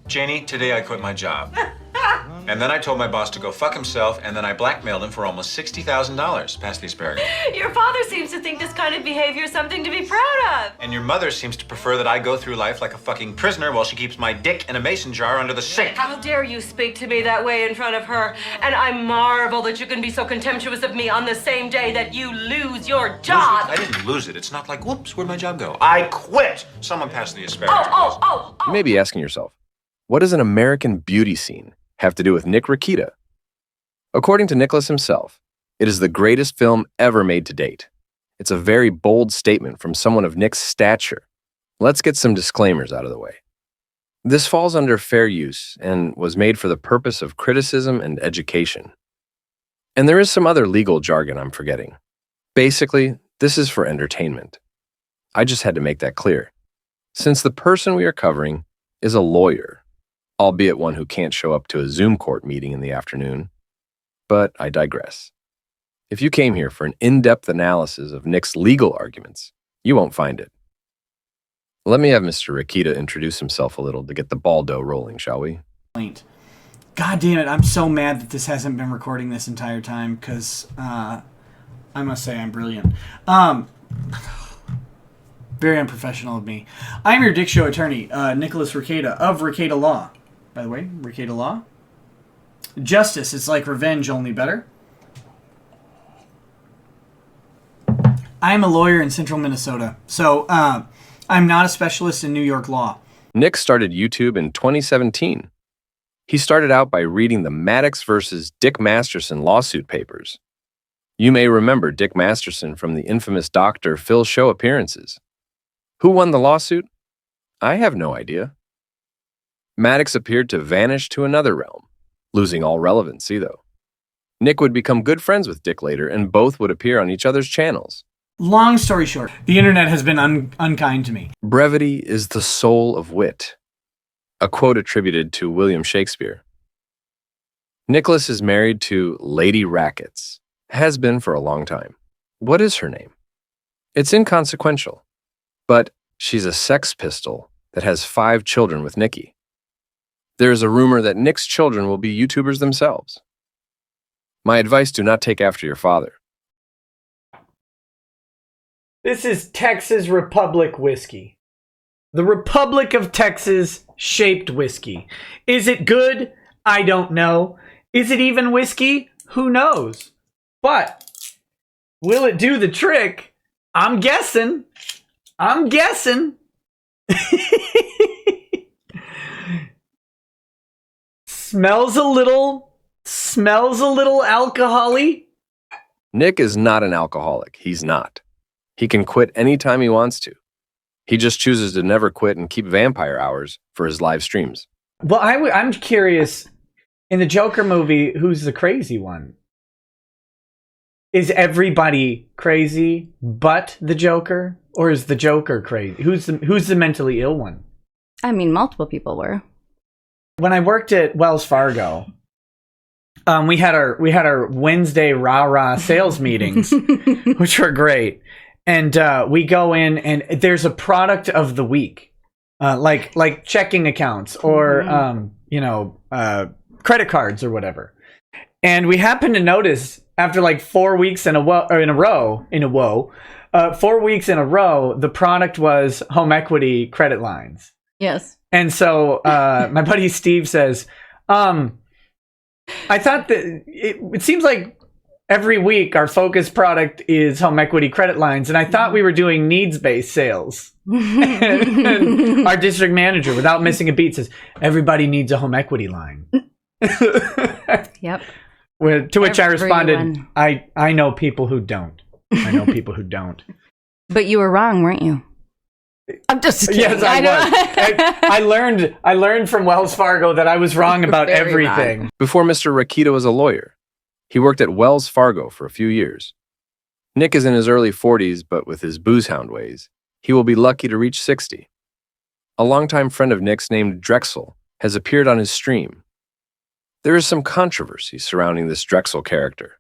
Janie, today I quit my job. And then I told my boss to go fuck himself, and then I blackmailed him for almost $60,000. Pass the asparagus. Your father seems to think this kind of behavior is something to be proud of. And your mother seems to prefer that I go through life like a fucking prisoner while she keeps my dick in a mason jar under the sink. How dare you speak to me that way in front of her? And I marvel that you can be so contemptuous of me on the same day that you lose your job. I didn't lose it. It's not like, whoops, where'd my job go? I quit. Someone pass the asparagus. You may be asking yourself, what does an American beauty scene have to do with Nick Rekieta? According to Nicholas himself, it is the greatest film ever made to date. It's a very bold statement from someone of Nick's stature. Let's get some disclaimers out of the way. This falls under fair use and was made for the purpose of criticism and education. And there is some other legal jargon I'm forgetting. Basically, this is for entertainment. I just had to make that clear, since the person we are covering is a lawyer, albeit one who can't show up to a Zoom court meeting in the afternoon. But I digress. If you came here for an in-depth analysis of Nick's legal arguments, you won't find it. Let me have Mr. Rekieta introduce himself a little to get the baldo rolling, shall we? God damn it, I'm so mad that this hasn't been recording this entire time, because I must say I'm brilliant. Very unprofessional of me. I'm your Dick Show attorney, Nicholas Rekieta of Rekieta Law. By the way, Rekieta Law. Justice is like revenge, only better. I'm a lawyer in central Minnesota, so I'm not a specialist in New York law. Nick started YouTube in 2017. He started out by reading the Maddox versus Dick Masterson lawsuit papers. You may remember Dick Masterson from the infamous Dr. Phil show appearances. Who won the lawsuit? I have no idea. Maddox appeared to vanish to another realm, losing all relevancy, though. Nick would become good friends with Dick later, and both would appear on each other's channels. Long story short, the internet has been unkind to me. Brevity is the soul of wit, a quote attributed to William Shakespeare. Nicholas is married to Lady Rackets, has been for a long time. What is her name? It's inconsequential, but she's a sex pistol that has 5 children with Nicky. There is a rumor that Nick's children will be YouTubers themselves. My advice, do not take after your father. This is Texas Republic whiskey. The Republic of Texas shaped whiskey. Is it good? I don't know. Is it even whiskey? Who knows? But will it do the trick? I'm guessing. Smells a little alcohol-y. Nick is not an alcoholic. He's not. He can quit anytime he wants to. He just chooses to never quit and keep vampire hours for his live streams. Well, I'm curious, in the Joker movie, who's the crazy one? Is everybody crazy but the Joker? Or is the Joker crazy? Who's the mentally ill one? I mean, multiple people were. When I worked at Wells Fargo, we had our Wednesday rah-rah sales meetings, which were great. And we go in, and there's a product of the week, like checking accounts or credit cards or whatever. And we happened to notice after like 4 weeks in a row, 4 weeks in a row, the product was home equity credit lines. Yes. And so my buddy Steve says, I thought that it seems like every week our focus product is home equity credit lines, and I thought we were doing needs-based sales. And our district manager, without missing a beat, says, everybody needs a home equity line. Yep. To which I responded, I know people who don't. I know people who don't. But you were wrong, weren't you? I'm just kidding. Yes, I was. I learned from Wells Fargo that I was wrong about everything. Wrong. Before Mr. Rekieta was a lawyer, he worked at Wells Fargo for a few years. Nick is in his early 40s, but with his booze hound ways, he will be lucky to reach 60. A longtime friend of Nick's named Drexel has appeared on his stream. There is some controversy surrounding this Drexel character,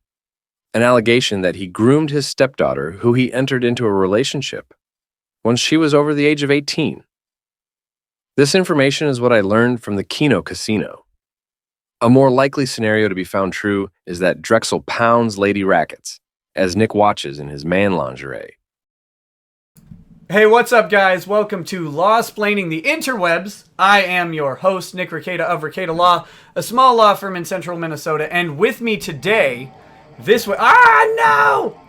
an allegation that he groomed his stepdaughter, who he entered into a relationship when she was over the age of 18. This information is what I learned from the Keno Casino. A more likely scenario to be found true is that Drexel pounds lady rackets, as Nick watches in his man lingerie. Hey, what's up, guys? Welcome to Law-Splaining the Interwebs. I am your host, Nick Rekieta of Rekieta Law, a small law firm in central Minnesota. And with me today, no!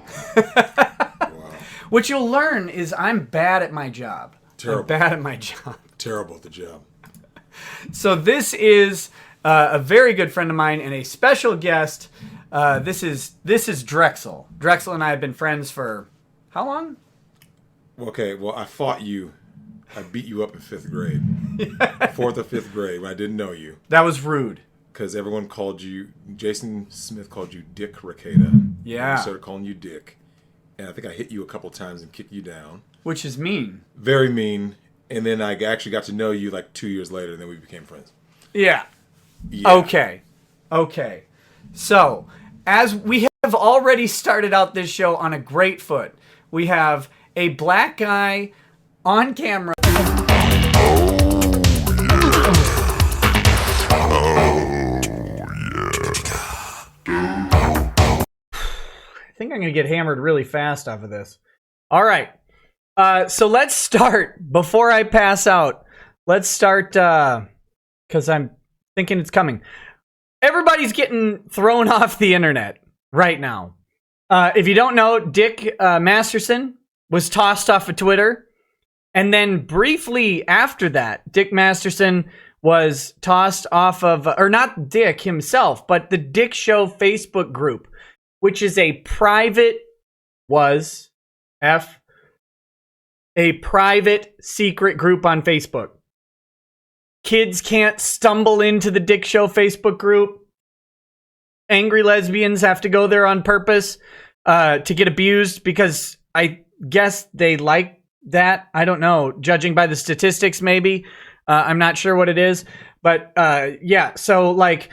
What you'll learn is I'm bad at my job. Terrible. I'm bad at my job. Terrible at the job. So this is a very good friend of mine and a special guest. This is Drexel. Drexel and I have been friends for how long? Okay, well, I fought you. I beat you up in 5th grade. 4th or 5th grade when I didn't know you. That was rude. Because everyone called you, Jason Smith called you Dick Rekieta. Yeah. I started calling you Dick. And I think I hit you a couple times and kicked you down. Which is mean. Very mean. And then I actually got to know you like 2 years later, and then we became friends. Yeah. Yeah. Okay. So, as we have already started out this show on a great foot, we have a black guy on camera. I think I'm going to get hammered really fast off of this. All right. So let's start. Before I pass out, let's start because I'm thinking it's coming. Everybody's getting thrown off the internet right now. If you don't know, Dick Masterson was tossed off of Twitter. And then briefly after that, Dick Masterson was tossed off of, or not Dick himself, but the Dick Show Facebook group, which is a private secret group on Facebook. Kids can't stumble into the Dick Show Facebook group. Angry lesbians have to go there on purpose to get abused because I guess they like that. I don't know. Judging by the statistics, maybe. I'm not sure what it is. But yeah, so like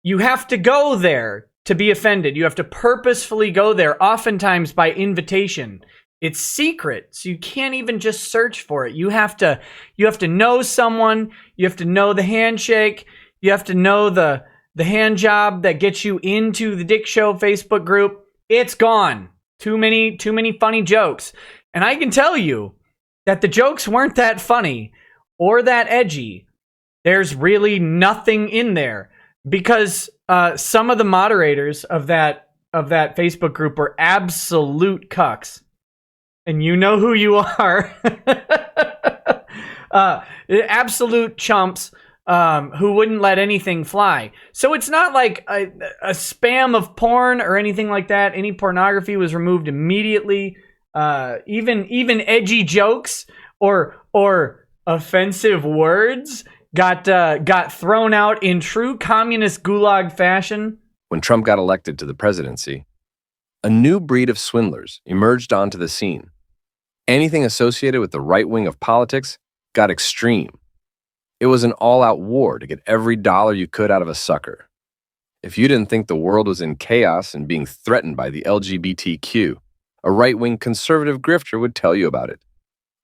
you have to go there to be offended. You have to purposefully go there, oftentimes by invitation. It's secret, so you can't even just search for it. You have to know someone. You have to know the handshake. You have to know the hand job that gets you into the Dick Show Facebook group. It's gone. Too many funny jokes. And I can tell you that the jokes weren't that funny or that edgy. There's really nothing in there because some of the moderators of that Facebook group were absolute cucks. And you know who you are. Absolute chumps who wouldn't let anything fly. So it's not like a spam of porn or anything like that. Any pornography was removed immediately. Even edgy jokes or offensive words got thrown out in true communist gulag fashion. When Trump got elected to the presidency, a new breed of swindlers emerged onto the scene. Anything associated with the right wing of politics got extreme. It was an all-out war to get every dollar you could out of a sucker. If you didn't think the world was in chaos and being threatened by the LGBTQ, a right-wing conservative grifter would tell you about it.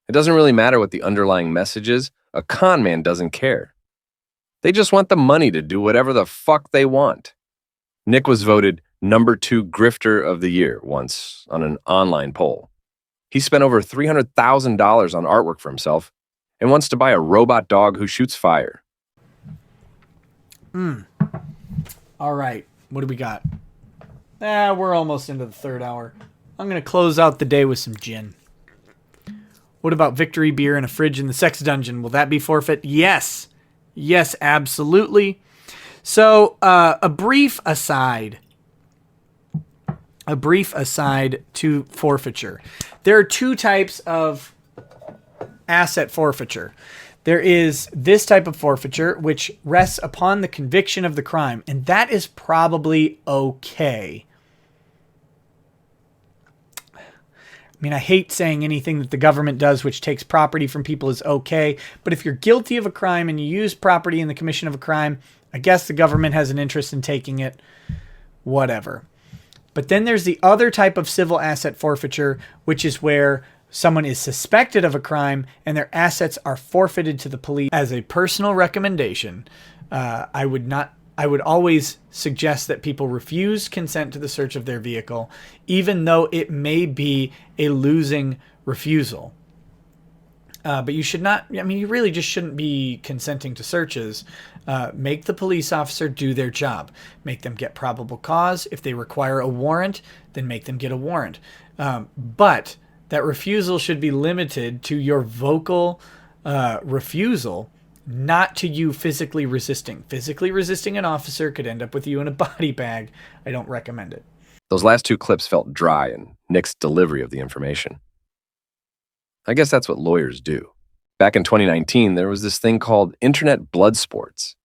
It doesn't really matter what the underlying message is. A con man doesn't care. They just want the money to do whatever the fuck they want. Nick was voted number 2 grifter of the year once on an online poll. He spent over $300,000 on artwork for himself and wants to buy a robot dog who shoots fire. All right. What do we got? We're almost into the 3rd hour. I'm going to close out the day with some gin. What about victory beer and a fridge in the sex dungeon? Will that be forfeit? Yes. Yes, absolutely. So, a brief aside to forfeiture. There are 2 types of asset forfeiture. There is this type of forfeiture, which rests upon the conviction of the crime, and that is probably okay. I mean, I hate saying anything that the government does which takes property from people is okay, but if you're guilty of a crime and you use property in the commission of a crime, I guess the government has an interest in taking it. Whatever. But then there's the other type of civil asset forfeiture, which is where someone is suspected of a crime and their assets are forfeited to the police. As a personal recommendation, I would always suggest that people refuse consent to the search of their vehicle, even though it may be a losing refusal. But you should not, you really just shouldn't be consenting to searches. Make the police officer do their job. Make them get probable cause. If they require a warrant, then make them get a warrant. But that refusal should be limited to your vocal refusal, not to you physically resisting. Physically resisting an officer could end up with you in a body bag. I don't recommend it. Those last two clips felt dry in Nick's delivery of the information. I guess that's what lawyers do. Back in 2019, there was this thing called internet blood sports.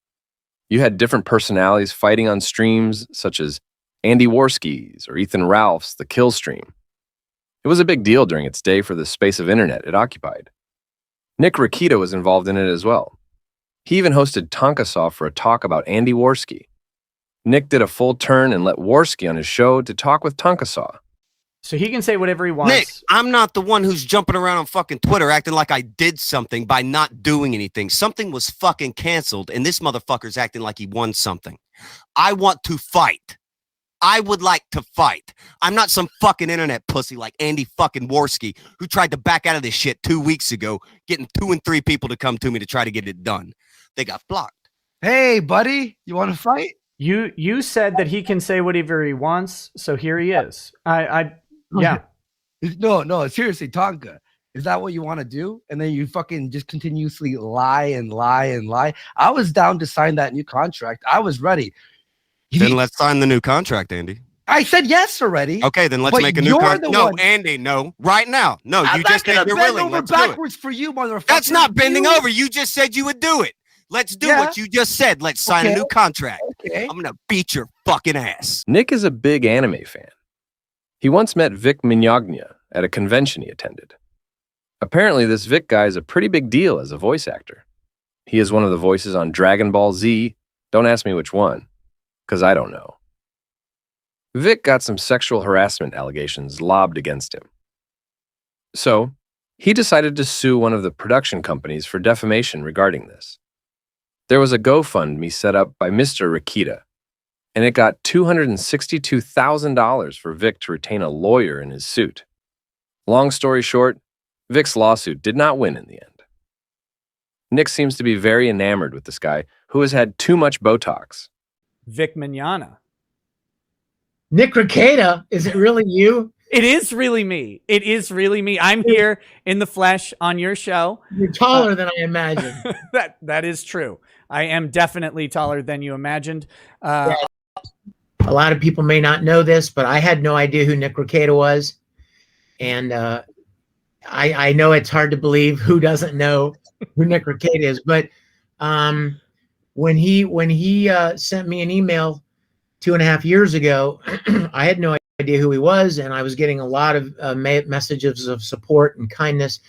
You had different personalities fighting on streams such as Andy Warski's or Ethan Ralph's The Kill Stream. It was a big deal during its day for the space of internet it occupied. Nick Rekieta was involved in it as well. He even hosted Tonka Saw for a talk about Andy Warski. Nick did a full turn and let Warski on his show to talk with Tonka Saw. So he can say whatever he wants. Nick, I'm not the one who's jumping around on fucking Twitter acting like I did something by not doing anything. Something was fucking canceled, and this motherfucker's acting like he won something. I want to fight. I would like to fight. I'm not some fucking internet pussy like Andy fucking Warski, who tried to back out of this shit 2 weeks ago, getting 2 and 3 people to come to me to try to get it done. They got blocked. Hey, buddy, you want to fight? You said that he can say whatever he wants, so here he is. Yeah. No, seriously, Tonka, is that what you want to do? And then you fucking just continuously lie and lie and lie. I was down to sign that new contract. I was ready. Then let's sign the new contract, Andy. I said yes already. Okay, then let's But make a new you're contract. the No, one- Andy, no. Right now. No, I'm you not just gonna said you're bend willing. over Let's do it. backwards for you, motherfucker. That's not bending You- over. You just said you would do it. Let's do Yeah. what you just said. Let's sign a Okay. new contract. Okay. I'm gonna beat your fucking ass. Nick is a big anime fan. He once met Vic Mignogna at a convention he attended. Apparently, this Vic guy is a pretty big deal as a voice actor. He is one of the voices on Dragon Ball Z. Don't ask me which one, because I don't know. Vic got some sexual harassment allegations lobbed against him. So, he decided to sue one of the production companies for defamation regarding this. There was a GoFundMe set up by Mr. Rekieta, and it got $262,000 for Vic to retain a lawyer in his suit. Long story short, Vic's lawsuit did not win in the end. Nick seems to be very enamored with this guy who has had too much Botox. Vic Mignogna. Nick Rekieta, is it really you? It is really me. It is really me. I'm here in the flesh on your show. You're taller than I imagined. That is true. I am definitely taller than you imagined. Yeah. A lot of people may not know this, but I had no idea who Nick Rekieta was. And I know it's hard to believe who doesn't know who Nick Rekieta is. But when he sent me an email 2.5 years ago, I had no idea who he was, and I was getting a lot of messages of support and kindness.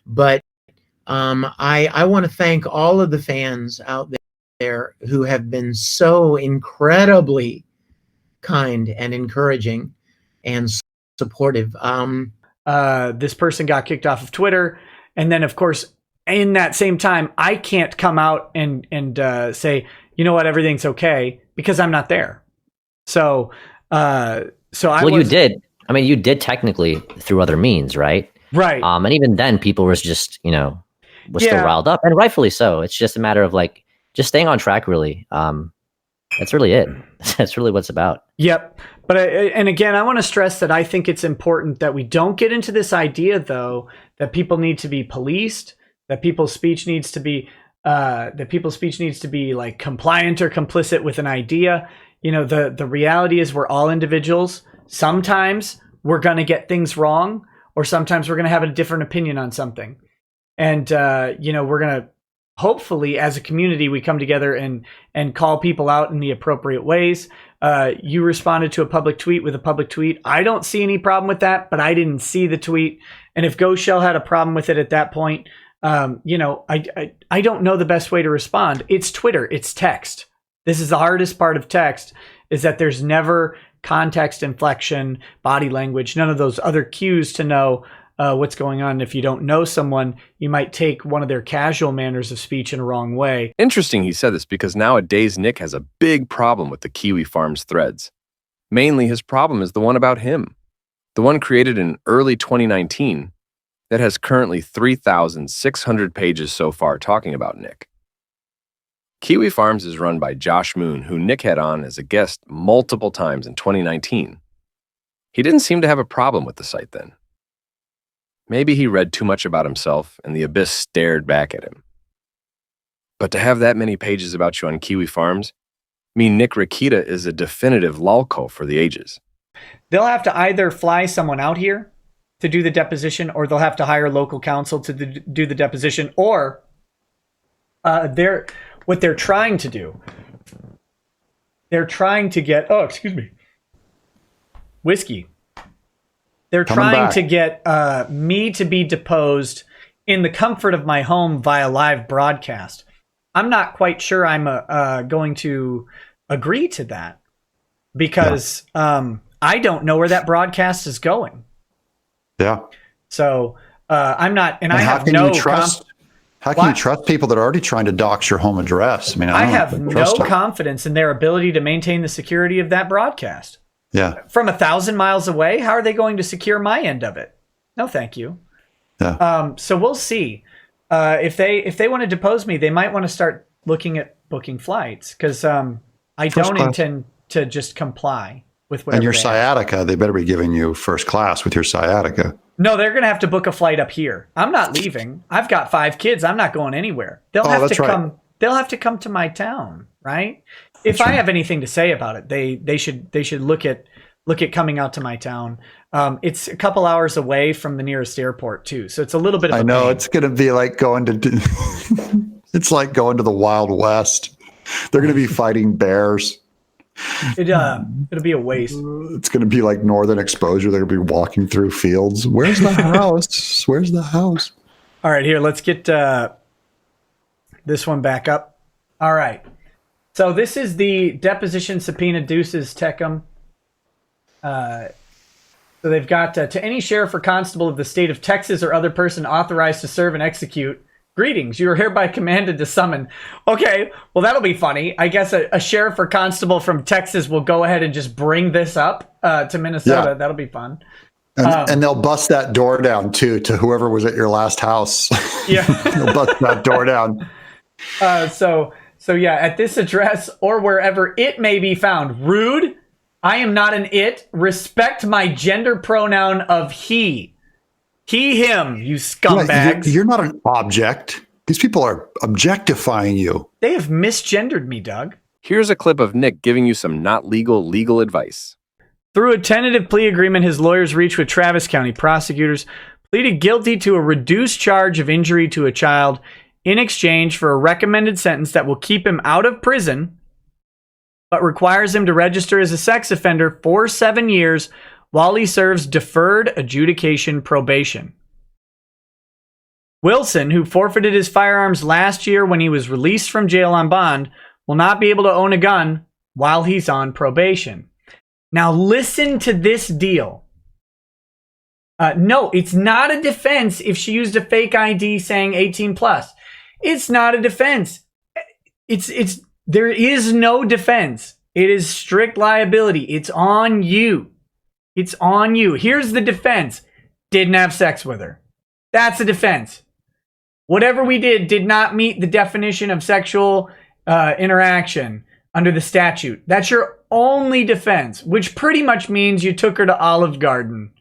But I want to thank all of the fans out there who have been so incredibly kind and encouraging and supportive. This person got kicked off of Twitter, and then of course in that same time I can't come out and say, you know what, everything's okay, because I'm not there. So you did. I mean, you did technically through other means, right? Right. And even then people was just, still riled up, and rightfully so. It's just a matter of like just staying on track, really. That's really it. That's really what it's about. Yep. But and again, I want to stress that I think it's important that we don't get into this idea, though, that people need to be policed, that people's speech needs to be like compliant or complicit with an idea. The reality is we're all individuals. Sometimes we're going to get things wrong, or sometimes we're going to have a different opinion on something. And, we're going to, hopefully as a community, we come together and call people out in the appropriate ways. You responded to a public tweet with a public tweet. I don't see any problem with that, but I didn't see the tweet. And if Ghost Shell had a problem with it at that point, I don't know the best way to respond. It's Twitter. It's text. This is the hardest part of text, is that there's never context, inflection, body language, none of those other cues to know what's going on. If you don't know someone, you might take one of their casual manners of speech in a wrong way. Interesting he said this because nowadays Nick has a big problem with the Kiwi Farms threads. Mainly his problem is the one about him. The one created in early 2019 that has currently 3,600 pages so far talking about Nick. Kiwi Farms is run by Josh Moon, who Nick had on as a guest multiple times in 2019. He didn't seem to have a problem with the site then. Maybe he read too much about himself and the abyss stared back at him. But to have that many pages about you on Kiwi Farms mean Nick Rekieta is a definitive lolco for the ages. They'll have to either fly someone out here to do the deposition, or they'll have to hire local counsel to do the deposition, or what they're trying to do. They're trying to get, whiskey. They're trying to get me to be deposed in the comfort of my home via live broadcast. I'm not quite sure I'm going to agree to that because I don't know where that broadcast is going. Yeah. So I'm not, and I how have can no you trust? How can you trust people that are already trying to dox your home address? I mean, I have no confidence in their ability to maintain the security of that broadcast. Yeah. From 1,000 miles away, how are they going to secure my end of it? No, thank you. Yeah. So we'll see. If they want to depose me, they might want to start looking at booking flights because I don't intend to just comply with whatever. And your sciatica, they better be giving you first class with your sciatica. No, they're going to have to book a flight up here. I'm not leaving. I've got 5 kids. I'm not going anywhere. They'll have to come. They'll have to come to my town, right? If I have anything to say about it, they should look at coming out to my town. It's a couple hours away from the nearest airport too, so it's a little bit of I know it's going to be like going to. It's like going to the Wild West. They're going to be fighting bears. It'll be a waste. It's going to be like Northern Exposure. They're going to be walking through fields. Where's the house? Where's the house? All right, here, let's get this one back up. All right. So this is the deposition subpoena Deuces Techum. So they've got to any sheriff or constable of the state of Texas or other person authorized to serve and execute. Greetings, you are hereby commanded to summon. Okay, well, that'll be funny. I guess a sheriff or constable from Texas will go ahead and just bring this up to Minnesota. Yeah. That'll be fun. And they'll bust that door down, too, to whoever was at your last house. Yeah. They'll bust that door down. So yeah, at this address or wherever it may be found. Rude, I am not an it. Respect my gender pronoun of he. He, him, you scumbags. You're not an object. These people are objectifying you. They have misgendered me, Doug. Here's a clip of Nick giving you some not legal advice. Through a tentative plea agreement his lawyers reached with Travis County prosecutors, pleaded guilty to a reduced charge of injury to a child in exchange for a recommended sentence that will keep him out of prison, but requires him to register as a sex offender for 7 years while he serves deferred adjudication probation. Wilson, who forfeited his firearms last year when he was released from jail on bond, will not be able to own a gun while he's on probation. Now listen to this deal. No, it's not a defense if she used a fake ID saying 18 plus. It's not a defense. There is no defense. It is strict liability. It's on you. It's on you. Here's the defense. Didn't have sex with her. That's a defense. Whatever we did not meet the definition of sexual interaction under the statute. That's your only defense, which pretty much means you took her to Olive Garden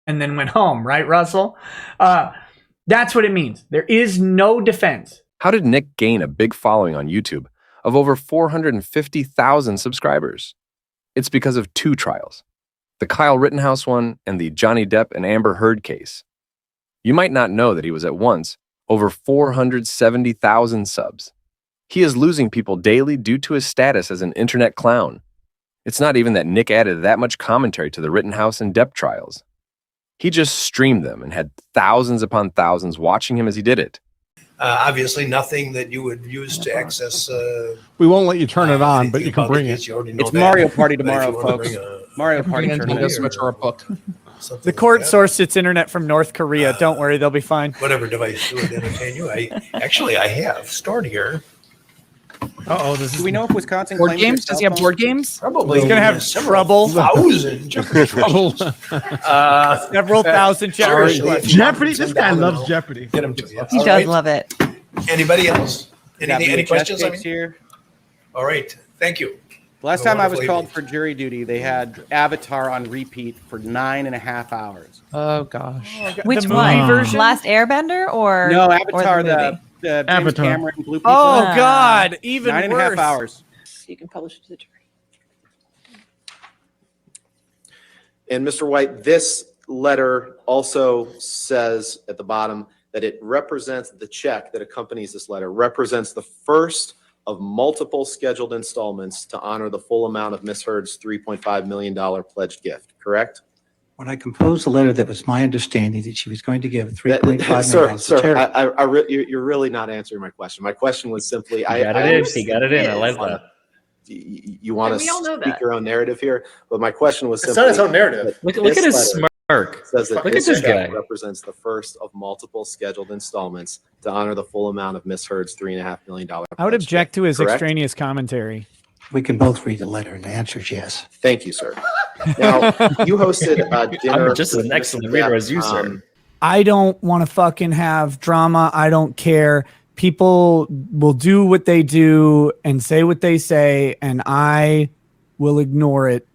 and then went home, right, Russell? That's what it means. There is no defense. How did Nick gain a big following on YouTube of over 450,000 subscribers? It's because of 2 trials. The Kyle Rittenhouse one and the Johnny Depp and Amber Heard case. You might not know that he was at once over 470,000 subs. He is losing people daily due to his status as an internet clown. It's not even that Nick added that much commentary to the Rittenhouse and Depp trials. He just streamed them and had thousands upon thousands watching him as he did it. Obviously, nothing that you would use to access. We won't let you turn it on, but you can bring it. It's Mario Party tomorrow, folks. Mario Party tournament. Or a book. something The like court that. sourced its internet from North Korea. Don't worry, they'll be fine. Whatever device would entertain you. I have stored here. Uh-oh, this is... Do we know if Wisconsin Board claims games? their Does he cell have phone? board games? Probably. He's gonna have trouble. Thousand Jeopardy Trouble. Several thousand Jeopardy questions. Jeopardy. This guy loves Jeopardy. Get him to you. He All does right. love it. Anybody else? We got Any VHS questions? tapes here. All right. Thank you. The last Have a time I was wonderful called evening. for jury duty, they had Avatar on repeat for 9.5 hours. Oh gosh. Which The movie one? version? Last Airbender or No, or Avatar, the movie? the James Avatar. Cameron Blue People. Oh God, even 9.5 worse. hours. You can publish it to the jury. And Mr. White, this letter also says at the bottom that it represents the check that accompanies this letter, represents the first of multiple scheduled installments to honor the full amount of Miss Heard's $3.5 million pledged gift, correct? When I composed the letter, that was my understanding that she was going to give $3.5 million. Sir, you're really not answering my question. My question was simply, He got it in. I like that. You want And we all to know speak that. your own narrative here, but my question was It's simply. not his own narrative. Look at his smirk. Says that Look at this this check guy. represents the first of multiple scheduled installments to honor the full amount of Miss Heard's $3.5 million. I would object to his Correct? extraneous commentary. We can both read the letter, and the answer is yes. Thank you, sir. Now, you hosted a dinner. I'm just as with an excellent Mr. reader Depp, as you, sir. I don't want to fucking have drama. I don't care. People will do what they do and say what they say, and I will ignore it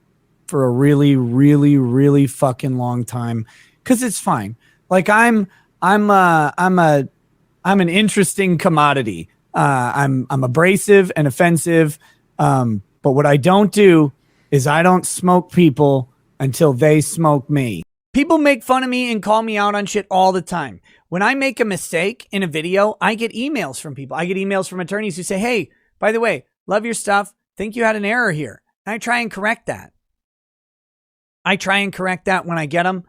for a really, really, really fucking long time because it's fine. Like I'm an interesting commodity. I'm abrasive and offensive. But what I don't do is I don't smoke people until they smoke me. People make fun of me and call me out on shit all the time. When I make a mistake in a video, I get emails from people. I get emails from attorneys who say, hey, by the way, love your stuff. Think you had an error here. And I try and correct that. I try and correct that when I get them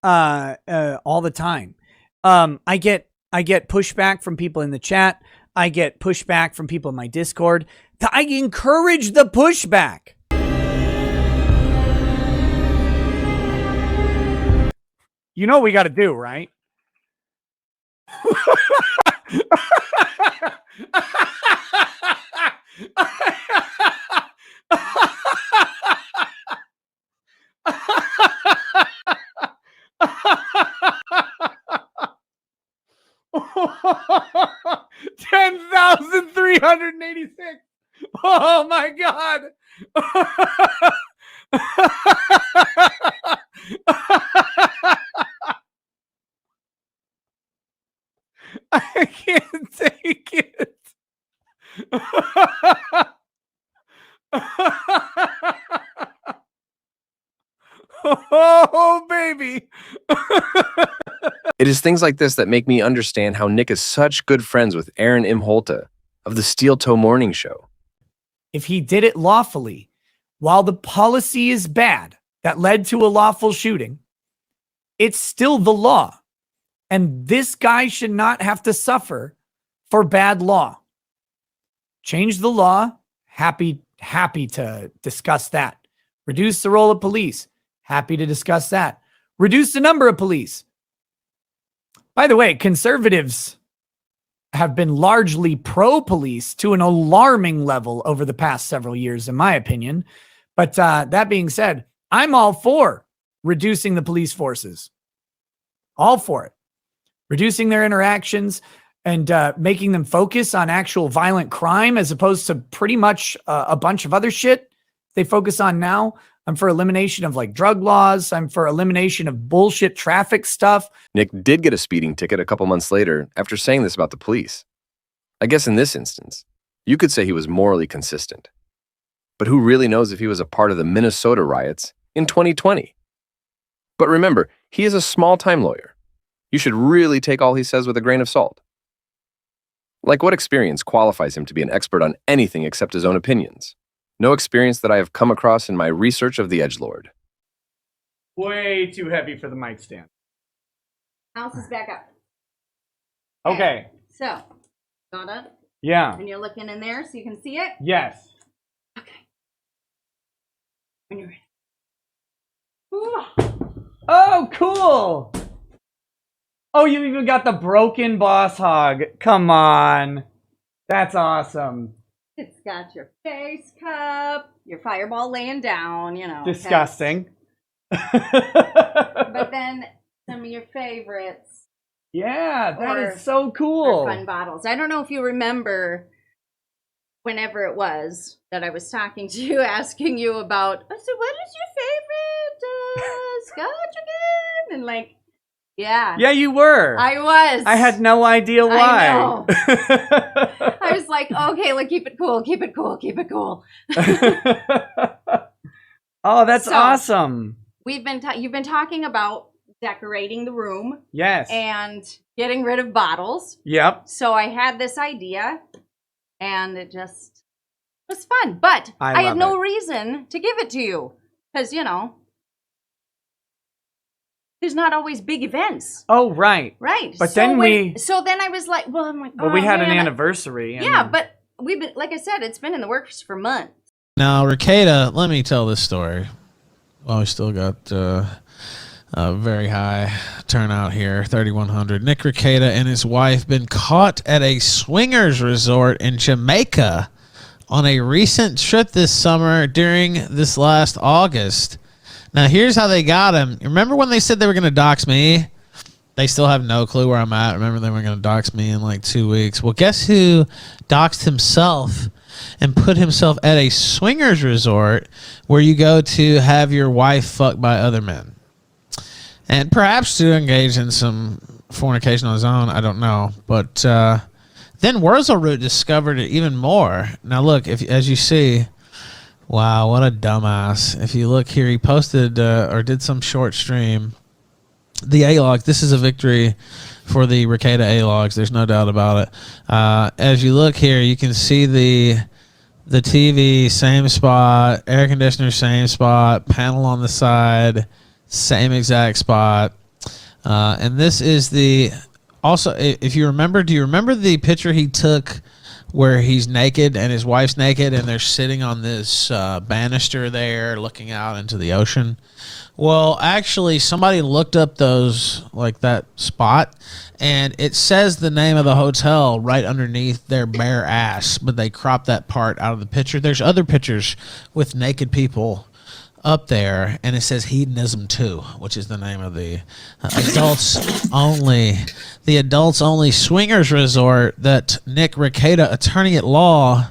all the time. I get pushback from people in the chat. I get pushback from people in my Discord. I encourage the pushback. You know what we got to do, right? $10,386. Oh my God. I can't take it. Oh, baby. It is things like this that make me understand how Nick is such good friends with Aaron Imholta of the Steel Toe Morning Show. If he did it lawfully, while the policy is bad that led to a lawful shooting, it's still the law. And this guy should not have to suffer for bad law. Change the law. Happy to discuss that. Reduce the role of police. Happy to discuss that. Reduce the number of police. By the way, conservatives have been largely pro-police to an alarming level over the past several years, in my opinion. But that being said, I'm all for reducing the police forces. All for it. Reducing their interactions and making them focus on actual violent crime as opposed to pretty much a bunch of other shit they focus on now. I'm for elimination of like drug laws. I'm for elimination of bullshit traffic stuff. Nick did get a speeding ticket a couple months later after saying this about the police. I guess in this instance, you could say he was morally consistent. But who really knows if he was a part of the Minnesota riots in 2020? But remember, he is a small-time lawyer. You should really take all he says with a grain of salt. Like, what experience qualifies him to be an expert on anything except his own opinions? No experience that I have come across in my research of the edgelord. Way too heavy for the mic stand. Mouse is back up. Okay. So, got it? Yeah. And you're looking in there so you can see it? Yes. When you're ready. Ooh. Oh, cool. Oh, you even got the broken boss hog. Come on. That's awesome. It's got your face cup, your fireball laying down, you know. Disgusting. But then some of your favorites. Yeah, that is so cool. Fun bottles. I don't know if you remember whenever it was that I was talking to you, asking you about, I said, what is your favorite scotch again? And like, yeah. Yeah, you were. I was. I had no idea why. I know. I was like, okay, like keep it cool, keep it cool, keep it cool. Oh, that's So, awesome. You've been talking about decorating the room. Yes. And getting rid of bottles. Yep. So I had this idea, and it just was fun. But I had no reason to give it to you because there's not always big events. Oh, right. Right. But So then then I was like, well, I'm like, we had an man, anniversary. Yeah, but we've been, like I said, it's been in the works for months. Now, Rekieta, let me tell this story. Well, we still got a very high turnout here, 3,100. Nick Rekieta and his wife been caught at a swingers resort in Jamaica on a recent trip this summer during this last August. Now, here's how they got him. Remember when they said they were going to dox me? They still have no clue where I'm at. Remember they were going to dox me in like 2 weeks. Well, guess who doxed himself and put himself at a swingers resort where you go to have your wife fucked by other men? And perhaps to engage in some fornication on his own, I don't know. But then Wurzelroot discovered it even more. Now, look, as you see, wow, what a dumbass. If you look here, he posted or did some short stream. The A-Logs, this is a victory for the Rekieta A-Logs. There's no doubt about it. As you look here, you can see the TV, same spot, air conditioner, same spot, panel on the side, same exact spot. And this is also, if you remember, do you remember the picture he took where he's naked and his wife's naked and they're sitting on this banister there looking out into the ocean? Well, actually, somebody looked up that spot, and it says the name of the hotel right underneath their bare ass, but they cropped that part out of the picture. There's other pictures with naked people up there, and it says Hedonism 2, which is the name of the adults only swingers resort that Nick Rekieta, attorney at law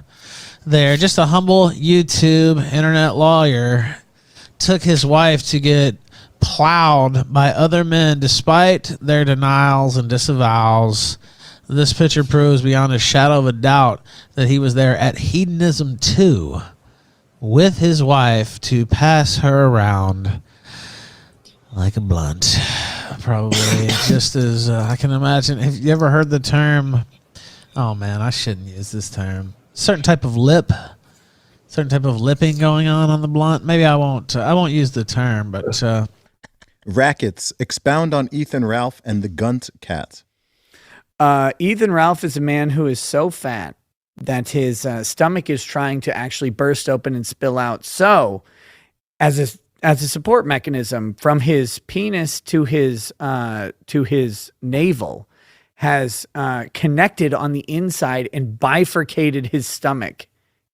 there, just a humble YouTube internet lawyer, took his wife to get plowed by other men despite their denials and disavowals. This picture proves beyond a shadow of a doubt that he was there at Hedonism 2 with his wife to pass her around like a blunt. Probably just as I can imagine. Have you ever heard the term, oh man, I shouldn't use this term, certain type of lipping going on the blunt? Maybe I won't use the term, but Rackets, expound on Ethan Ralph and the Gunt Cat. Ethan Ralph is a man who is so fat that his stomach is trying to actually burst open and spill out. So, as a support mechanism from his penis to his navel, has connected on the inside and bifurcated his stomach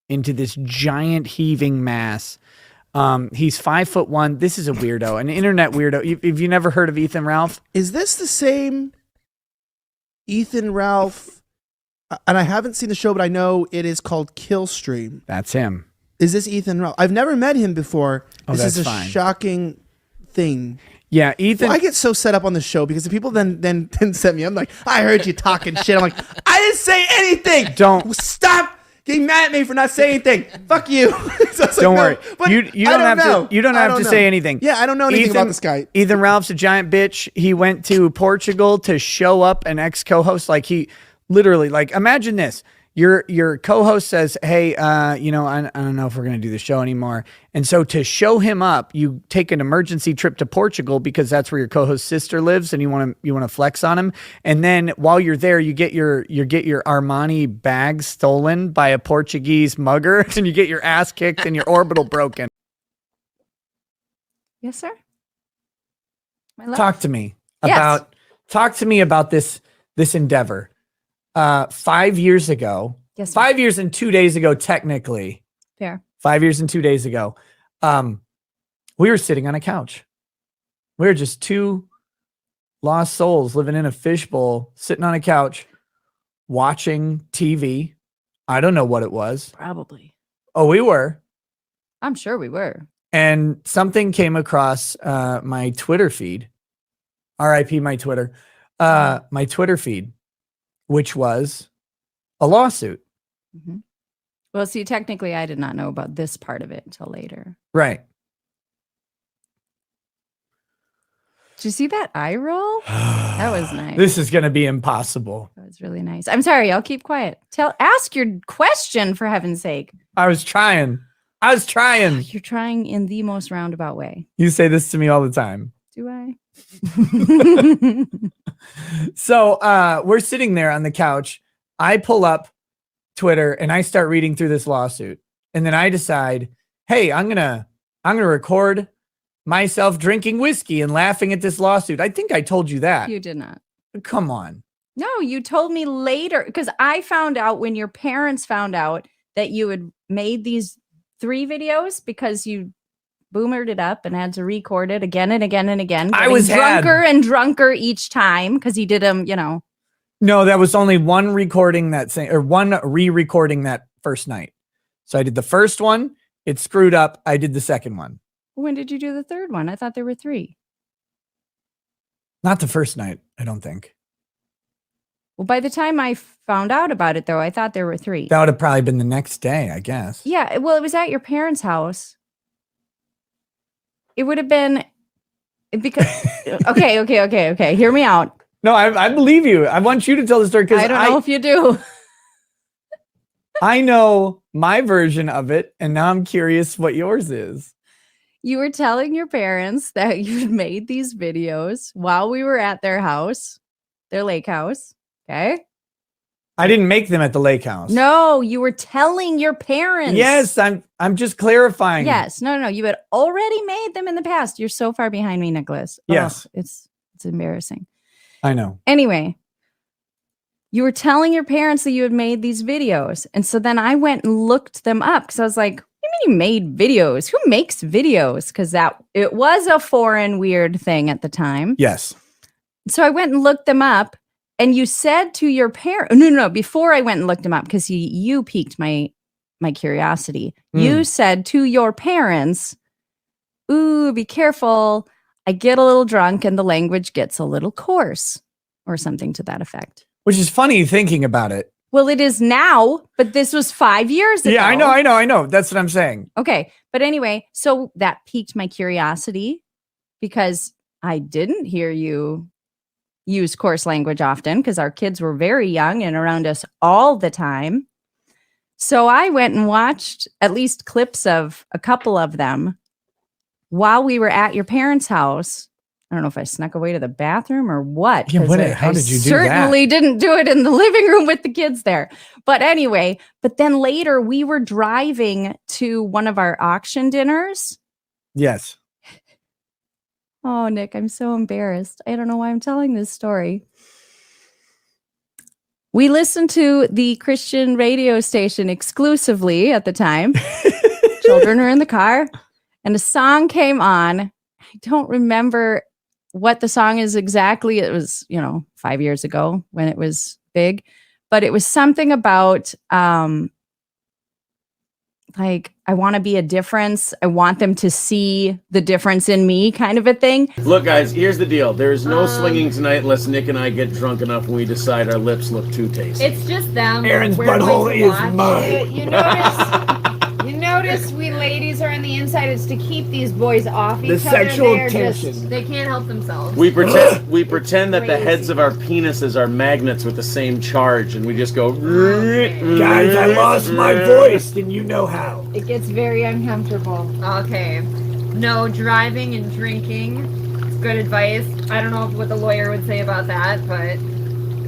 into this giant heaving mass. He's 5'1". This is a weirdo, an internet weirdo. Have you never heard of Ethan Ralph? Is this the same Ethan Ralph? And I haven't seen the show, but I know it is called Killstream. That's him. Is this Ethan Ralph? I've never met him before. Oh, this that's is a fine. shocking thing. Yeah, Ethan. Well, I get so set up on the show because the people then send me. I'm like, I heard you talking shit. I'm like, I didn't say anything. Don't stop getting mad at me for not saying anything. Fuck you. So don't worry. You don't have to say anything. Yeah, I don't know anything about this guy. Ethan Ralph's a giant bitch. He went to Portugal to show up an ex-co-host. Like he literally, like, imagine this. Your co-host says, hey, I don't know if we're going to do the show anymore. And so to show him up, you take an emergency trip to Portugal because that's where your co-host's sister lives and you want to flex on him. And then while you're there, you get your Armani bag stolen by a Portuguese mugger and you get your ass kicked and your orbital broken. Yes, sir. love. talk to me Yes. about this endeavor. 5 years ago, Yes, 5 years and 2 days ago, technically, Fair. 5 years and 2 days ago, we were sitting on a couch. We were just two lost souls living in a fishbowl, sitting on a couch, watching TV. I don't know what it was. Probably. Oh, we were. I'm sure we were. And something came across my Twitter feed. RIP my Twitter. My Twitter feed, which was a lawsuit. Mm-hmm. Well, see, technically, I did not know about this part of it until later. Right. Did you see that eye roll? That was nice. This is going to be impossible. That was really nice. I'm sorry. I'll keep quiet. Ask your question, for heaven's sake. I was trying. You're trying in the most roundabout way. You say this to me all the time. Do I? So we're sitting there on the couch. I pull up Twitter and I start reading through this lawsuit. And then I decide, hey, I'm gonna record myself drinking whiskey and laughing at this lawsuit. I think I told you that. You did not. Come on. No, you told me later because I found out when your parents found out that you had made these 3 videos because you boomered it up and had to record it again and again and again. I was drunker and drunker each time because he did them, you know. No, that was only one recording one re-recording that first night. So I did the first one. It screwed up. I did the second one. When did you do the third one? I thought there were 3. Not the first night, I don't think. Well, by the time I found out about it, though, I thought there were 3. That would have probably been the next day, I guess. Yeah, well, it was at your parents' house. It would have been because okay. Hear me out. No, I believe you. I want you to tell the story because I don't know if you do. I know my version of it, and now I'm curious what yours is. You were telling your parents that you'd made these videos while we were at their house, their lake house. Okay. I didn't make them at the lake house. No, you were telling your parents. Yes, I'm just clarifying. Yes. No. You had already made them in the past. You're so far behind me, Nicholas. Yes. Ugh, it's embarrassing. I know. Anyway, you were telling your parents that you had made these videos. And so then I went and looked them up because I was like, what do you mean you made videos? Who makes videos? Because it was a foreign, weird thing at the time. Yes. So I went and looked them up. And you said to your parents, no, before I went and looked them up, because you piqued my curiosity. You said to your parents, ooh, be careful. I get a little drunk and the language gets a little coarse or something to that effect. Which is funny thinking about it. Well, it is now, but this was 5 years ago. Yeah, I know. That's what I'm saying. Okay. But anyway, so that piqued my curiosity because I didn't hear you use coarse language often because our kids were very young and around us all the time. So I went and watched at least clips of a couple of them while we were at your parents' house. I don't know if I snuck away to the bathroom or what. Yeah, how did you do that? Certainly didn't do it in the living room with the kids there. But anyway, but then later we were driving to one of our auction dinners. Yes. Oh, Nick, I'm so embarrassed. I don't know why I'm telling this story. We listened to the Christian radio station exclusively at the time. Children are in the car, and a song came on. I don't remember what the song is exactly. It was, 5 years ago when it was big, but it was something about like, I want to be a difference. I want them to see the difference in me, kind of a thing. Look, guys, here's the deal. There's no swinging tonight unless Nick and I get drunk enough and we decide our lips look too tasty. It's just them. Aaron's We're butthole going to is watch mine. it. You notice we ladies are on the inside. It's to keep these boys off each other. sexual They're tension. they can't help themselves. We pretend that the heads of our penises are magnets with the same charge, and we just go. Guys, I lost my voice, and you know how. It gets very uncomfortable. Okay. No driving and drinking. It's good advice. I don't know what the lawyer would say about that, but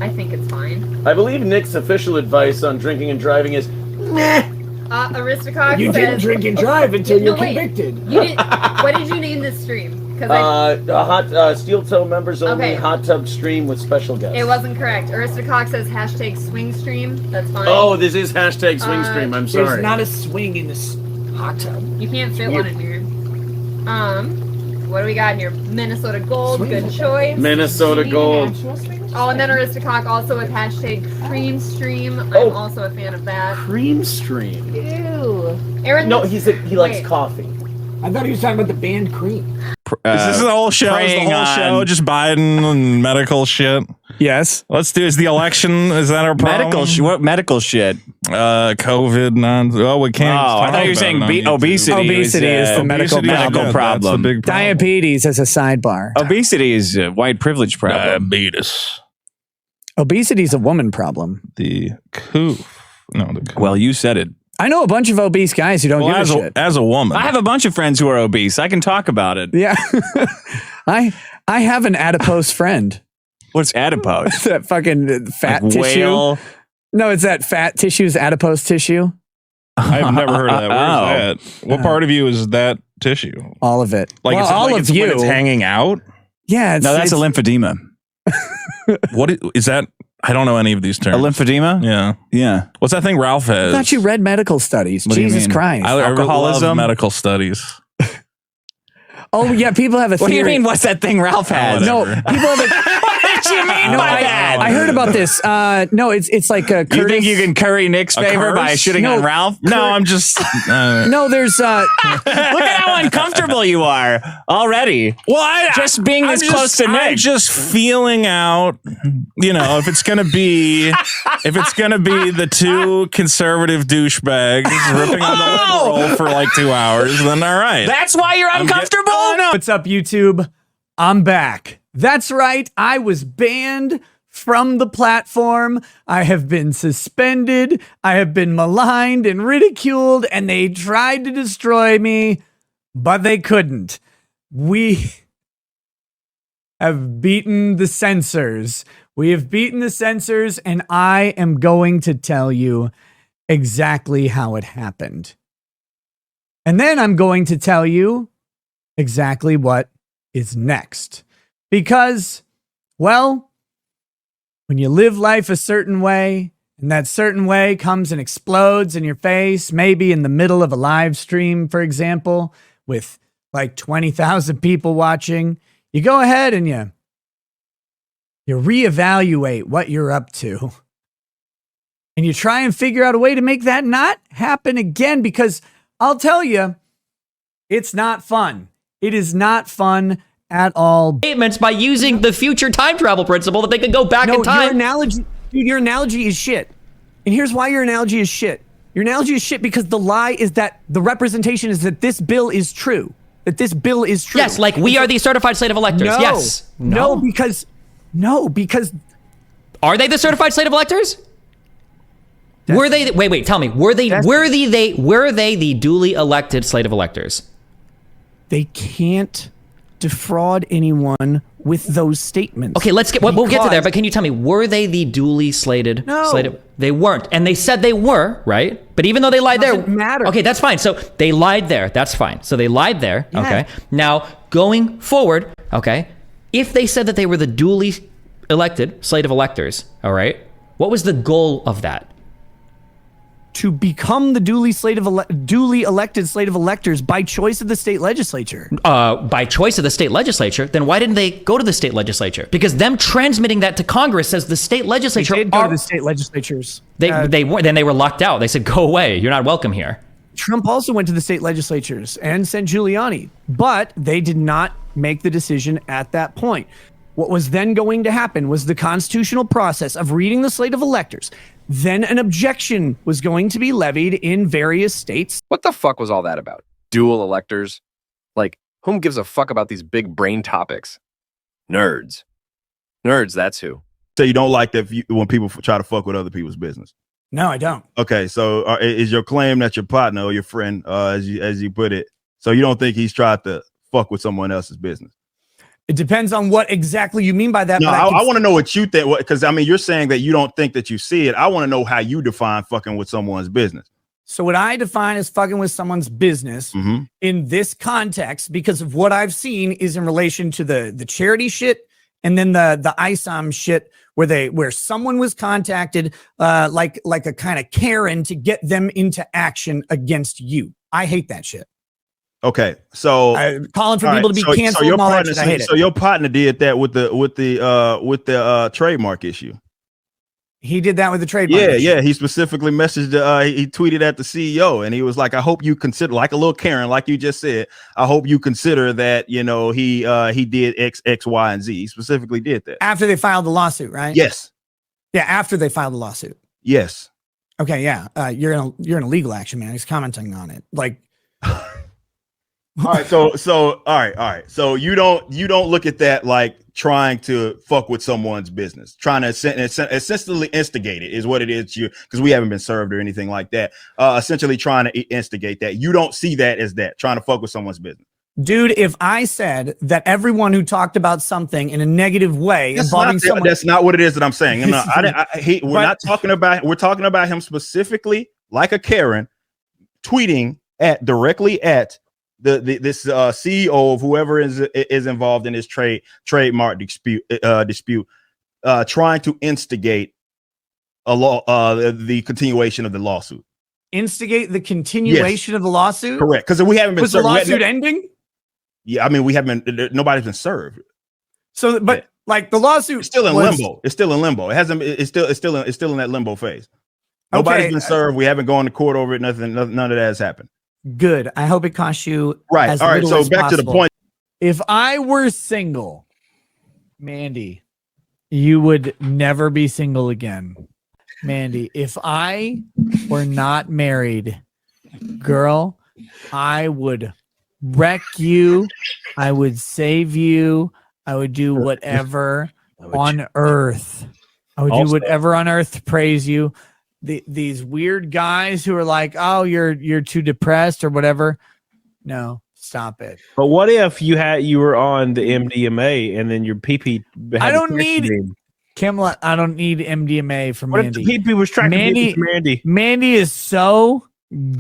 I think it's fine. I believe Nick's official advice on drinking and driving is meh. Aristocox You says, didn't drink and drive until you're wait. convicted. You didn't, what did you name this stream? 'Cause Steel Toe members only. Okay. Hot tub stream with special guests. it wasn't correct. Aristocox says hashtag swing stream. That's fine. Oh, this is hashtag swing stream. I'm sorry. There's not a swing in this hot tub. You can't fit one in here. What do we got in here? Minnesota Gold, good choice. Minnesota Gold. Oh, and then Aristocox also with hashtag cream stream. I'm also a fan of that. Cream stream. Ew. Aaron. No, he likes Wait. coffee. I thought he was talking about the band Cream. Is this the whole show? Is the whole show just Biden and medical shit? Yes. Let's do. Is the election? Is that our problem? What medical shit? COVID. We can't. I thought you were saying obesity. Obesity is the medical problem. Big problem. Diabetes as a sidebar. Obesity is a white privilege problem. Diabetes. Obesity is a woman problem. The coof. No, the coof. Well, you said it. I know a bunch of obese guys who don't give a shit. As a woman, I have a bunch of friends who are obese. I can talk about it. Yeah. I have an adipose friend. What's adipose? That fucking fat like tissue. whale? No, it's that fat tissue's adipose tissue. I've never heard of that. Where's that? What part of you is that tissue? All of it. Like well, it's, all like of it's you. when it's hanging out. Yeah. No, that's a lymphedema. What is that? I don't know any of these terms. A lymphedema? Yeah. Yeah. What's that thing Ralph I has? thought you read medical studies. What do you Jesus mean? Christ. I Alcoholism? love medical studies. Oh, yeah. People have a theory. What do you mean? What's that thing Ralph has? No, people have a... What did you mean by that? I heard about this. No, it's like a Curtis. You think you can curry Nick's favor by shitting on Ralph? No, I'm just. No, there's. Look at how uncomfortable you are already. Well, just being this close to Nick. I'm just feeling out. If it's gonna be the two conservative douchebags ripping on the liberal for like 2 hours, then all right. That's why you're uncomfortable? What's up, YouTube? I'm back. That's right. I was banned from the platform. I have been suspended. I have been maligned and ridiculed, and they tried to destroy me, but they couldn't. We have beaten the censors. We have beaten the censors, and I am going to tell you exactly how it happened. And then I'm going to tell you exactly what is next. Because, well, when you live life a certain way, and that certain way comes and explodes in your face, maybe in the middle of a live stream, for example, with like 20,000 people watching, you go ahead and you reevaluate what you're up to. And you try and figure out a way to make that not happen again, because I'll tell you, it's not fun. It is not fun at all. Statements by using the future time travel principle that they could go back in time. Your analogy is shit. And here's why your analogy is shit. Your analogy is shit because the lie is that the representation is that this bill is true. That this bill is true. Yes, like we are the certified slate of electors. No, Yes. No, because are they the certified slate of electors? Were they? Wait. Tell me. Were they the duly elected slate of electors? They can't defraud anyone with those statements. Okay, we'll get to there, but can you tell me, were they the duly slated? No. They weren't. And they said they were, right? But even though they lied there. Matter. Okay, that's fine. So they lied there. That's fine. So they lied there. Yeah. Okay. Now, going forward, okay, if they said that they were the duly elected slate of electors, all right, what was the goal of that? To become the duly elected slate of electors by choice of the state legislature. By choice of the state legislature, then why didn't they go to the state legislature? Because them transmitting that to Congress says the state legislature They did go to the state legislatures. They were locked out. They said, "Go away. You're not welcome here." Trump also went to the state legislatures and sent Giuliani, but they did not make the decision at that point. What was then going to happen was the constitutional process of reading the slate of electors. Then an objection was going to be levied in various states. What the fuck was all that about? Dual electors? Like, whom gives a fuck about these big brain topics? Nerds. Nerds, that's who. So you don't like that when people try to fuck with other people's business? No, I don't. Okay, so is your claim that your partner or your friend, as you put it, so you don't think he's tried to fuck with someone else's business? It depends on what exactly you mean by that. No, I want to know what you think, because I mean, you're saying that you don't think that you see it. I want to know how you define fucking with someone's business. So what I define as fucking with someone's business in this context, because of what I've seen, is in relation to the charity shit and then the ISOM shit where someone was contacted like a kind of Karen to get them into action against you. I hate that shit. Okay, so calling for people to be canceled and all that shit. I hate it. So your partner did that with the trademark issue. He did that with the trademark issue. Yeah. He specifically messaged. He tweeted at the CEO, and he was like, "I hope you consider, like a little Karen, like you just said. I hope you consider that. You know, he did X, Y, and Z. He specifically did that after they filed the lawsuit, right? Yes. Yeah, after they filed the lawsuit. Yes. Okay. Yeah. You're in a legal action, man. He's commenting on it, like. All right, so all right. So you don't look at that like trying to fuck with someone's business, trying to essentially instigate it is what it is. Because we haven't been served or anything like that. Essentially trying to instigate that. You don't see that as that trying to fuck with someone's business. Dude, if I said that everyone who talked about something in a negative way involving someone, that's not what it is that I'm saying. No, we're talking about him specifically, like a Karen, tweeting directly at this CEO of whoever is involved in this trademark dispute, trying to instigate the continuation of the lawsuit. Instigate the continuation of the lawsuit? Correct, because we haven't been served. Was the lawsuit ending? Yeah, I mean, we haven't. Nobody's been served. So, but like the lawsuit, it's still in limbo. It's still in limbo. It hasn't. It's still in that limbo phase. Nobody's been served. We haven't gone to court over it. Nothing. None of that has happened. Good. I hope it costs you right. As all right. So back to the point. If I were single, Mandy, you would never be single again. Mandy, if I were not married, girl, I would wreck you. I would save you. I would do whatever on earth. I would do whatever on earth to praise you. These weird guys who are like, oh, you're too depressed or whatever. No, stop it. But what if you were on the MDMA and then your PP? I don't need Kimla. I don't need MDMA from Mandy. What if the PP was tracking Mandy? Mandy is so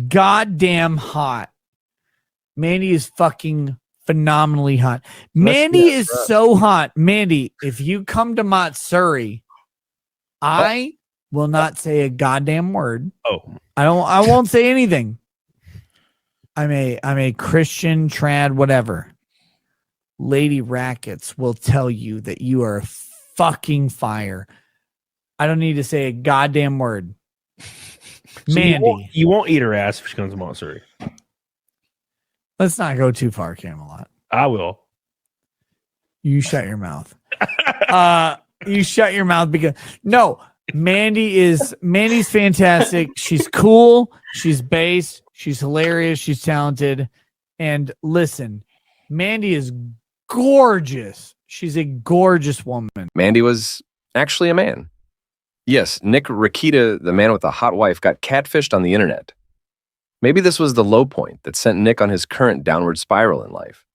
goddamn hot. Mandy is fucking phenomenally hot. Mandy is so hot. Mandy, if you come to Matsuri, I will not say a goddamn word. I won't say anything. I'm a Christian, trad, whatever. Lady Rackets will tell you that you are fucking fire. I don't need to say a goddamn word. So Mandy. You won't eat her ass if she comes to Montsuri. Let's not go too far, Camelot. I will. You shut your mouth. You shut your mouth because no. Mandy's fantastic. She's cool. She's based. She's hilarious. She's talented. And listen, Mandy is gorgeous. She's a gorgeous woman. Mandy was actually a man. Yes, Nick Rekieta, the man with the hot wife, got catfished on the internet. Maybe this was the low point that sent Nick on his current downward spiral in life.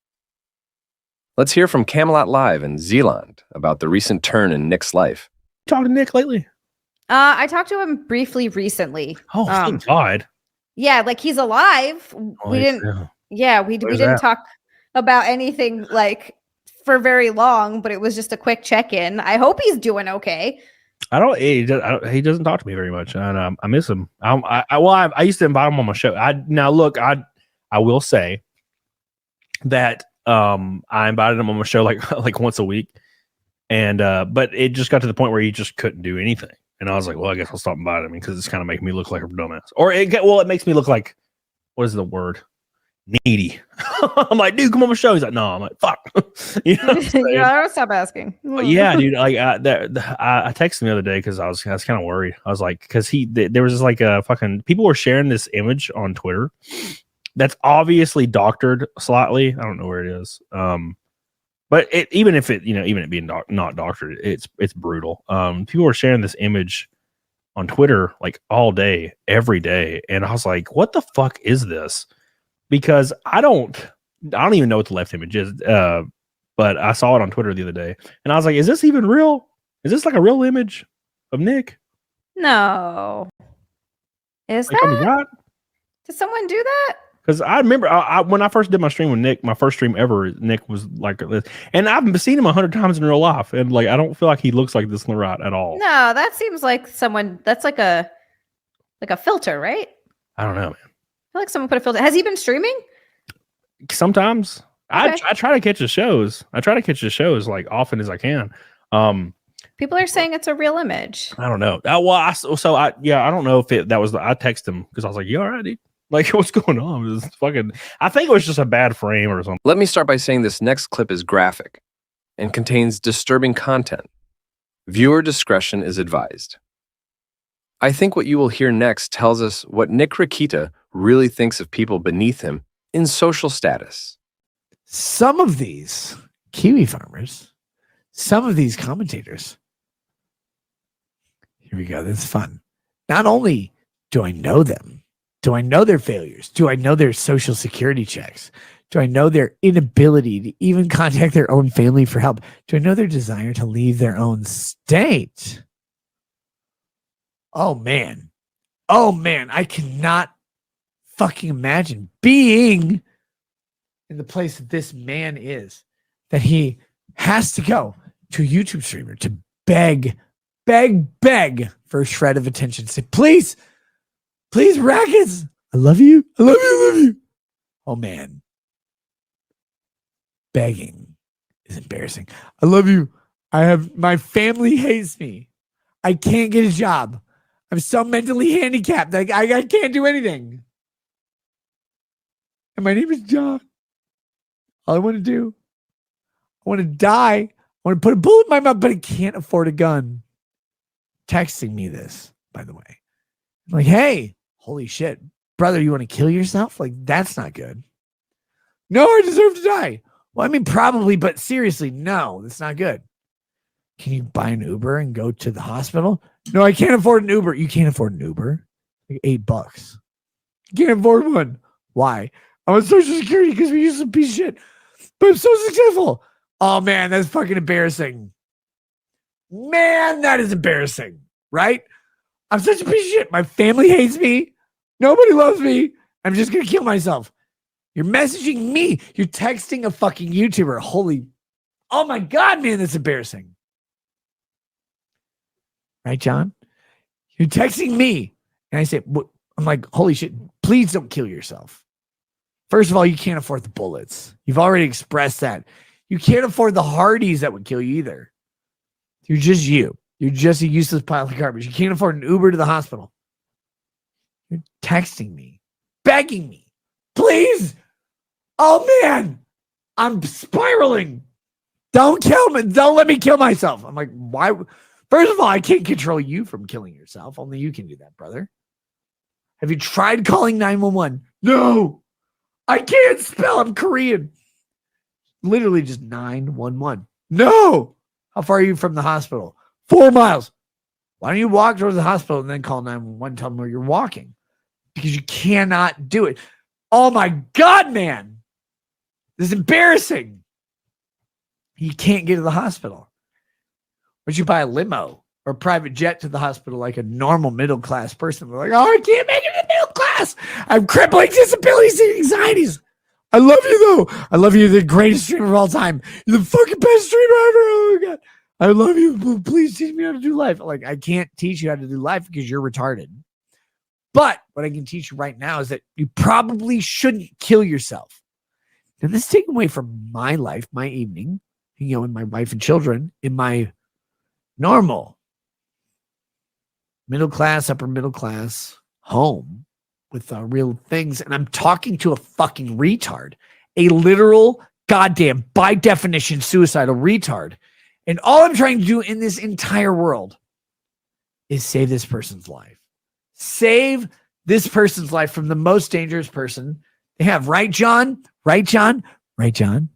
Let's hear from Camelot Live in Zealand about the recent turn in Nick's life. Talked to Nick lately? I talked to him briefly recently. Oh, thank God. Yeah, like he's alive. We didn't talk about anything like for very long, but it was just a quick check-in. I hope he's doing okay. He doesn't talk to me very much, and I miss him. I used to invite him on my show. I will say that I invited him on my show like once a week, and but it just got to the point where he just couldn't do anything. And I was like, well, I guess I'll stop inviting him because it's kind of making me look like a dumbass. Or it makes me look like, what is the word? Needy. I'm like, dude, come on my show. He's like, no. I'm like, fuck. You know what I'm saying? Yeah, stop asking. But yeah, dude. Like, I texted him the other day because I was kind of worried. I was like, because there was like a fucking people were sharing this image on Twitter that's obviously doctored slightly. I don't know where it is. But even it being not doctored, it's brutal. People were sharing this image on Twitter like all day, every day, and I was like, "What the fuck is this?" Because I don't even know what the left image is. But I saw it on Twitter the other day, and I was like, "Is this even real? Is this like a real image of Nick?" No. Is like, that? Oh my God. Did someone do that? Because I remember when I first did my stream with Nick, my first stream ever, Nick was like this. And I've seen him 100 times in real life. And like, I don't feel like he looks like this in the right at all. No, that seems like someone. That's like a filter, right? I don't know, man. I feel like someone put a filter. Has he been streaming? Sometimes Okay. I try to catch the shows. I try to catch the shows like often as I can. People are saying it's a real image. I don't know. I don't know if that was. I texted him because I was like, "You all right, dude? Like, what's going on?" It was fucking. I think it was just a bad frame or something. Let me start by saying this next clip is graphic and contains disturbing content. Viewer discretion is advised. I think what you will hear next tells us what Nick Rekieta really thinks of people beneath him in social status. Some of these Kiwi farmers, some of these commentators. Here we go. This is fun. Not only do I know them, do I know their failures? Do I know their social security checks? Do I know their inability to even contact their own family for help? Do I know their desire to leave their own state? Oh, man. Oh, man. I cannot fucking imagine being in the place that this man is, that he has to go to a YouTube streamer to beg for a shred of attention. Say, please, Rackets, I love you. I love you. I love you. Oh, man. Begging is embarrassing. I love you. My family hates me. I can't get a job. I'm so mentally handicapped. I can't do anything. And my name is John. All I want to do, I want to die. I want to put a bullet in my mouth, but I can't afford a gun. Texting me this, by the way. I'm like, hey, holy shit. Brother, you want to kill yourself? Like, that's not good. No, I deserve to die. Well, I mean, probably, but seriously, no, that's not good. Can you buy an Uber and go to the hospital? No, I can't afford an Uber. You can't afford an Uber. Like $8. You can't afford one. Why? I'm on Social Security because we use some piece of shit. But I'm so successful. Oh, man, that's fucking embarrassing. Man, that is embarrassing, right? I'm such a piece of shit. My family hates me. Nobody loves me. I'm just going to kill myself. You're messaging me. You're texting a fucking YouTuber. Oh my God, man, that's embarrassing. Right, John? You're texting me. And I say, I'm like, holy shit, please don't kill yourself. First of all, you can't afford the bullets. You've already expressed that. You can't afford the Hardys that would kill you either. You're just you. You're just a useless pile of garbage. You can't afford an Uber to the hospital. You're texting me, begging me, please. Oh, man, I'm spiraling. Don't kill me. Don't let me kill myself. I'm like, why? First of all, I can't control you from killing yourself. Only you can do that, brother. Have you tried calling 911? No, I can't spell. I'm Korean. Literally just 911. No. How far are you from the hospital? 4 miles. Why don't you walk towards the hospital and then call 911, tell them where you're walking? Because you cannot do it. Oh my God, man. This is embarrassing. You can't get to the hospital. But you buy a limo or a private jet to the hospital like a normal middle-class person. They're like, oh, I can't make it to middle class. I have crippling disabilities and anxieties. I love you, though. I love you. You're the greatest streamer of all time. You're the fucking best streamer ever. Oh, my God. I love you. Please teach me how to do life. Like, I can't teach you how to do life because you're retarded. But what I can teach you right now is that you probably shouldn't kill yourself. And this is taken away from my life, my evening, and my wife and children in my normal middle class, upper middle class home with real things. And I'm talking to a fucking retard, a literal, goddamn, by definition, suicidal retard. And all I'm trying to do in this entire world is save this person's life. Save this person's life from the most dangerous person they have. Right, John? Right, John? Right, John?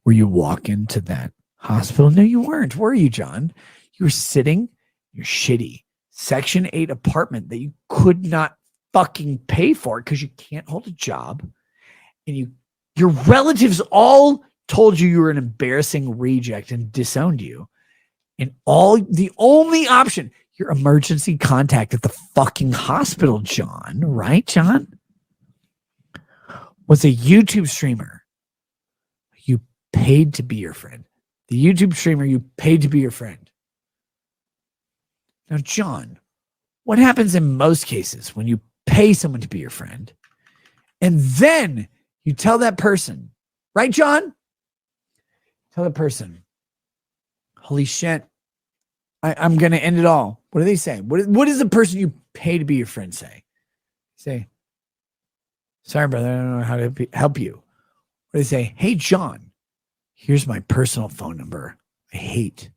Were you walking to that hospital? No, you weren't. Were you, John? You were sitting in your shitty Section 8 apartment that you could not fucking pay for because you can't hold a job. And your relatives all told you were an embarrassing reject and disowned you. And the only option, your emergency contact at the fucking hospital, John, right, John? Was a YouTube streamer. You paid to be your friend. The YouTube streamer you paid to be your friend. Now, John, what happens in most cases when you pay someone to be your friend and then you tell that person, right, John? Tell that person, holy shit, I'm going to end it all. What do they say? What does the person you pay to be your friend say? Say, sorry, brother, I don't know how to help you. Or they say, hey, John, here's my personal phone number. I hate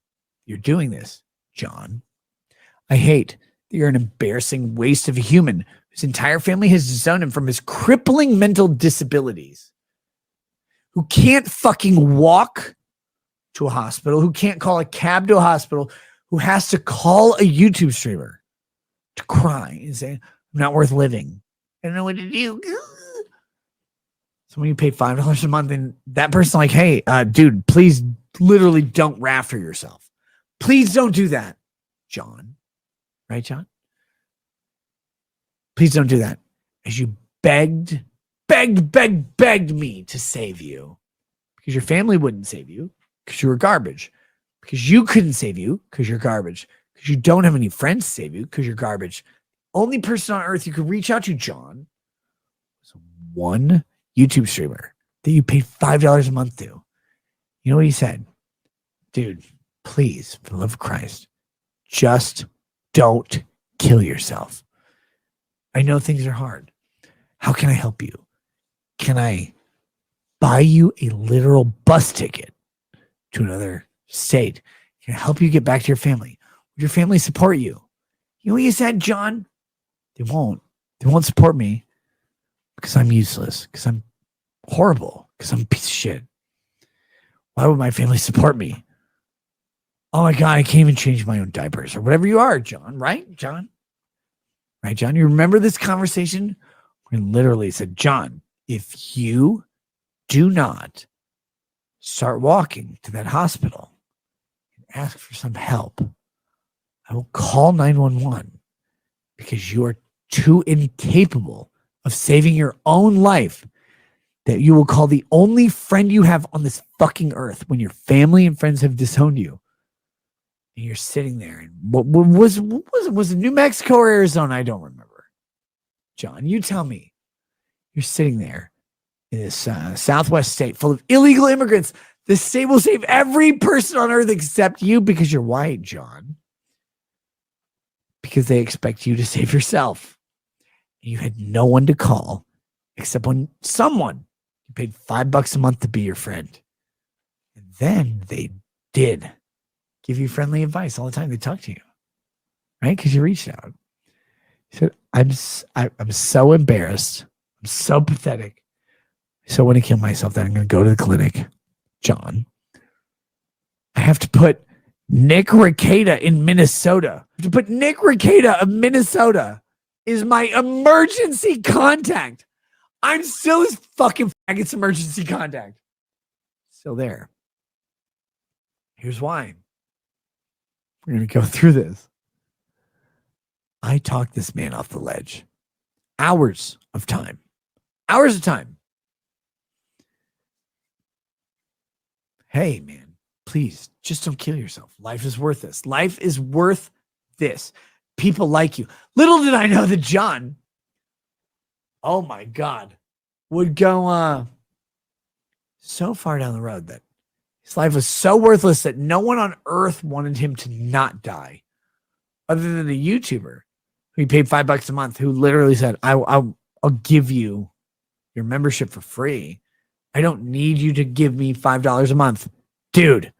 you're doing this, John. I hate that you're an embarrassing waste of a human whose entire family has disowned him from his crippling mental disabilities, who can't fucking walk to a hospital, who can't call a cab to a hospital, who has to call a YouTube streamer to cry and say, I'm not worth living. I don't know what to do. So when you pay $5 a month and that person like, hey, dude, please literally don't rafter yourself. Please don't do that, John. Right, John? Please don't do that. As you begged me to save you because your family wouldn't save you because you were garbage, because you couldn't save you because you're garbage, because you don't have any friends to save you because you're garbage. Only person on earth you could reach out to, John, was one YouTube streamer that you paid $5 a month to. You know what he said? Dude, please, for the love of Christ, just don't kill yourself. I know things are hard. How can I help you? Can I buy you a literal bus ticket to another state? Can I help you get back to your family? Would your family support you? You know what you said, John? They won't. They won't support me because I'm useless, because I'm horrible, because I'm a piece of shit. Why would my family support me? Oh my God, I can't even change my own diapers or whatever you are, John. Right, John? Right, John? You remember this conversation? We literally said, John, if you do not start walking to that hospital and ask for some help, I will call 911 because you are too incapable of saving your own life that you will call the only friend you have on this fucking earth when your family and friends have disowned you. And you're sitting there. And what was it New Mexico or Arizona? I don't remember. John, you tell me. You're sitting there in this Southwest state full of illegal immigrants. This state will save every person on earth except you because you're white, John. Because they expect you to save yourself. You had no one to call except when someone you paid $5 a month to be your friend. And then they did give you friendly advice all the time. They talk to you, right? Because you reached out. You said, I'm so embarrassed. I'm so pathetic. I so want to kill myself that I'm going to go to the clinic. John, I have to put Nick Rekieta in Minnesota. I have to put Nick Rekieta of Minnesota is my emergency contact. I'm still his fucking faggot's emergency contact. Still there. Here's why. We're going to go through this. I talked this man off the ledge. Hours of time. Hours of time. Hey, man, please, just don't kill yourself. Life is worth this. Life is worth this. People like you. Little did I know that John, oh my God, would go so far down the road that his life was so worthless that no one on earth wanted him to not die other than a YouTuber who he paid $5 a month, who literally said, I'll give you your membership for free. I don't need you to give me $5 a month. Dude,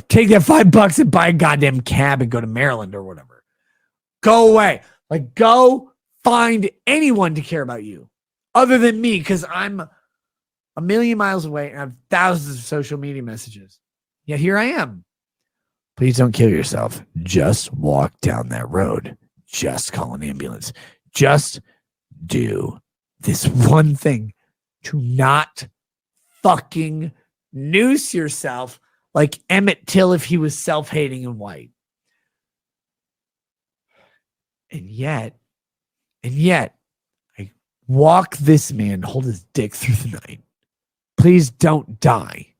take that $5 and buy a goddamn cab and go to Maryland or whatever. Go away. Like, go find anyone to care about you other than me, because I'm a million miles away and I have thousands of social media messages. Yet here I am. Please don't kill yourself. Just walk down that road. Just call an ambulance. Just do this one thing to not fucking noose yourself like Emmett Till if he was self-hating and white. And yet, I walk this man, hold his dick through the night. Please don't die.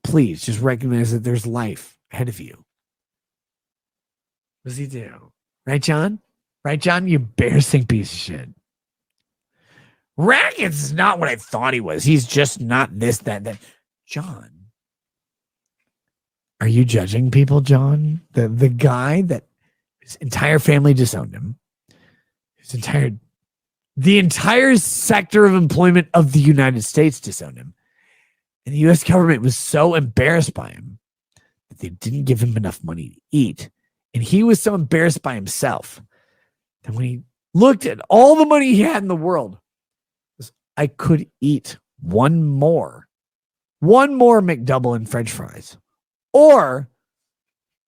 Please just recognize that there's life ahead of you. What does he do? Right, John? Right, John? You embarrassing piece of shit. Rackets is not what I thought he was. He's just not this, that. John, are you judging people, John? The guy that his entire family disowned him. The entire sector of employment of the United States disowned him. And the U.S. government was so embarrassed by him that they didn't give him enough money to eat. And he was so embarrassed by himself that when he looked at all the money he had in the world, I could eat one more McDouble and French fries, or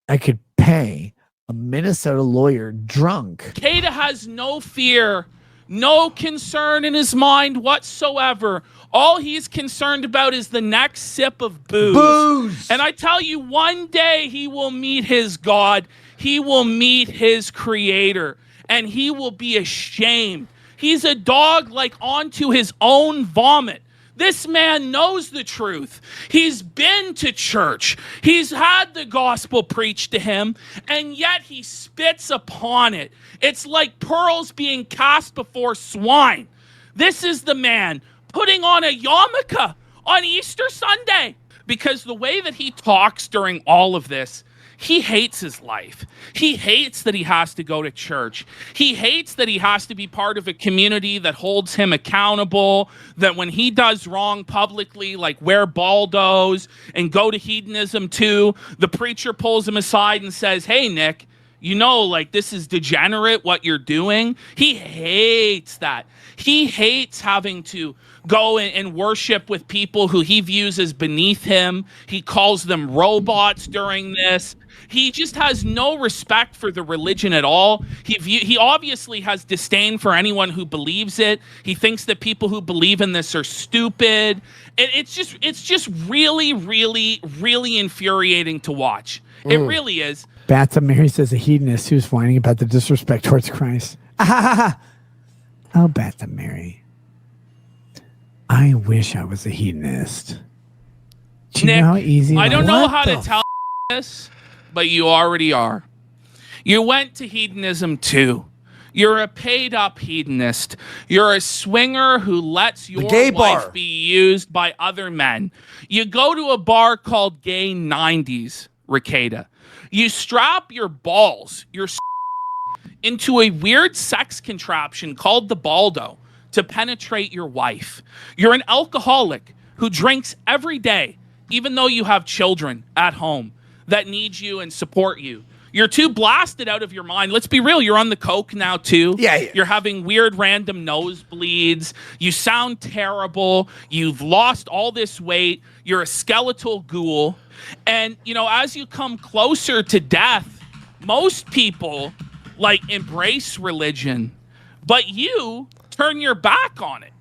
I could pay a Minnesota lawyer drunk. Rekieta has no fear, no concern in his mind whatsoever. All he's concerned about is the next sip of booze. And I tell you, one day he will meet his God. He will meet his creator, and he will be ashamed. He's a dog like onto his own vomit. This man knows the truth. He's been to church. He's had the gospel preached to him, and yet he spits upon it. It's like pearls being cast before swine. This is the man putting on a yarmulke on Easter Sunday, because the way that he talks during all of this, he hates his life. He hates that he has to go to church. He hates that he has to be part of a community that holds him accountable, that when he does wrong publicly, like wear baldos and go to hedonism too, the preacher pulls him aside and says, hey, Nick, you know, like this is degenerate what you're doing. He hates that. He hates having to go and worship with people who he views as beneath him. He calls them robots during this. He just has no respect for the religion at all. He obviously has disdain for anyone who believes it. He thinks that people who believe in this are stupid. And it's just really, really, really infuriating to watch. It really is. Bathtub Mary says a hedonist who's whining about the disrespect towards Christ. Oh, Bathtub Mary. I wish I was a hedonist. Do you Nick, know how easy I don't know What how the to tell this, but you already are. You went to hedonism too. You're a paid up hedonist. You're a swinger who lets your gay wife bar. be used by other men. You go to a bar called Gay 90s, Rekieta. You strap your balls, your into a weird sex contraption called the baldo to penetrate your wife. You're an alcoholic who drinks every day, even though you have children at home that need you and support you. You're too blasted out of your mind. Let's be real. You're on the coke now, too. Yeah. You're having weird random nosebleeds. You sound terrible. You've lost all this weight. You're a skeletal ghoul. And, you know, as you come closer to death, most people, like, embrace religion. But you turn your back on it.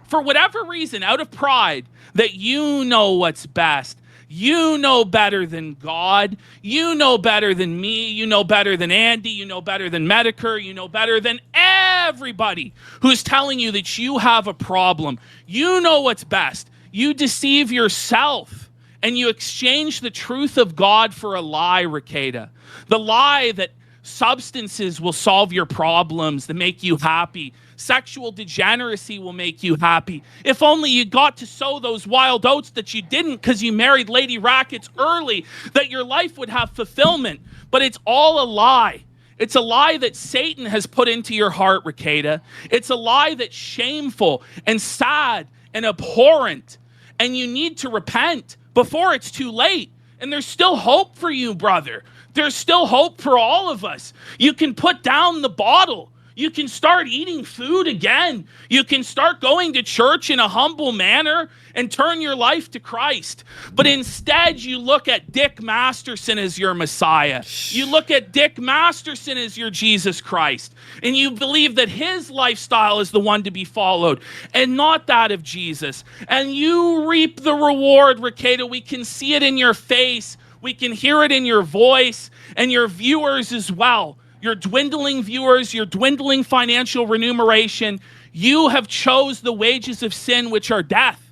For whatever reason, out of pride, that you know what's best. You know better than God. You know better than me. You know better than Andy. You know better than Medicare. You know better than everybody who's telling you that you have a problem. You know what's best. You deceive yourself and you exchange the truth of God for a lie, Rekieta. The lie that substances will solve your problems, that make you happy. Sexual degeneracy will make you happy. If only you got to sow those wild oats that you didn't because you married Lady Rackets early, that your life would have fulfillment. But it's all a lie. It's a lie that Satan has put into your heart, Rekieta. It's a lie that's shameful and sad and abhorrent. And you need to repent before it's too late. And there's still hope for you, brother. There's still hope for all of us. You can put down the bottle. You can start eating food again. You can start going to church in a humble manner and turn your life to Christ. But instead, you look at Dick Masterson as your Messiah. You look at Dick Masterson as your Jesus Christ. And you believe that his lifestyle is the one to be followed and not that of Jesus. And you reap the reward, Rekieta. We can see it in your face. We can hear it in your voice and your viewers as well. your dwindling viewers, your dwindling financial remuneration. You have chose the wages of sin, which are death.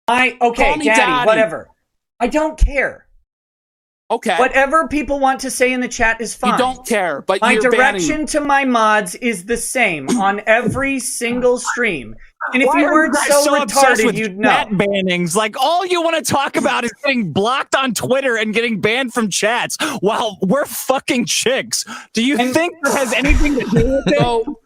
Okay, Call me Daddy, whatever. I don't care. Okay. Whatever people want to say in the chat is fine. You don't care, but my you're direction to my mods is the same on every single stream. And if Why you are weren't guys so obsessed retarded, with you'd know. chat bannings? Like, all you want to talk about is getting blocked on Twitter and getting banned from chats while we're fucking chicks. Do you think that has anything to do with it? So,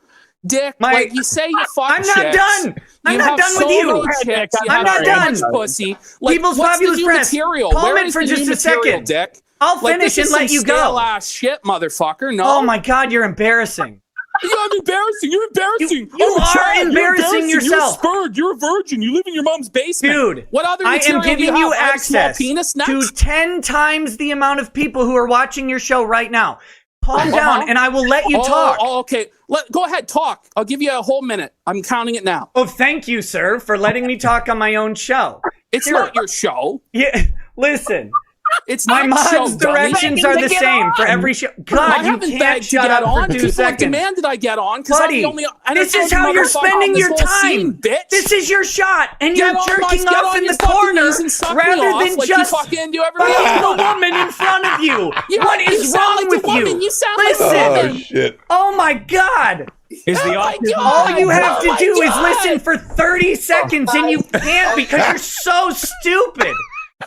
Dick, like you say, you fuck I'm not chicks. done. I'm You not have done with so you. many chicks, you I'm have not so done. much pussy. Like, People's what's the fabulous new friends. material? Comment Where is for the just new a second. material, Dick? I'll Like, finish this is and let some you go. stale-ass shit, motherfucker. No. Oh my God, you're embarrassing. I'm embarrassing. You're embarrassing. You I'm a are child. You're embarrassing yourself. You're a spurg. You're a virgin. You live in your mom's basement. Dude, what other I material am giving do you, you have? I have a small access penis next? to 10 times the amount of people who are watching your show right now. Calm down and I will let you talk. Oh, okay. Go ahead, talk. I'll give you a whole minute. I'm counting it now. Oh, thank you, sir, for letting me talk on my own show. It's not your show. Yeah, listen. It's my not your mod's show, dummy. directions are the same for every show. God, I you haven't can't begged to shut get up on. for 2 People have seconds. demanded I get on because I'm Buddy, the only. this is how you're spending your time. This is your shot, and you're jerking off in the corner rather than like just you fucking do everybody fucking else. the woman in front of you. Yeah, What you is sound wrong like with a woman. you? You sound Listen. like a woman. shit. Oh my God. Is the All you have to do is listen for 30 seconds, and you can't because you're so stupid.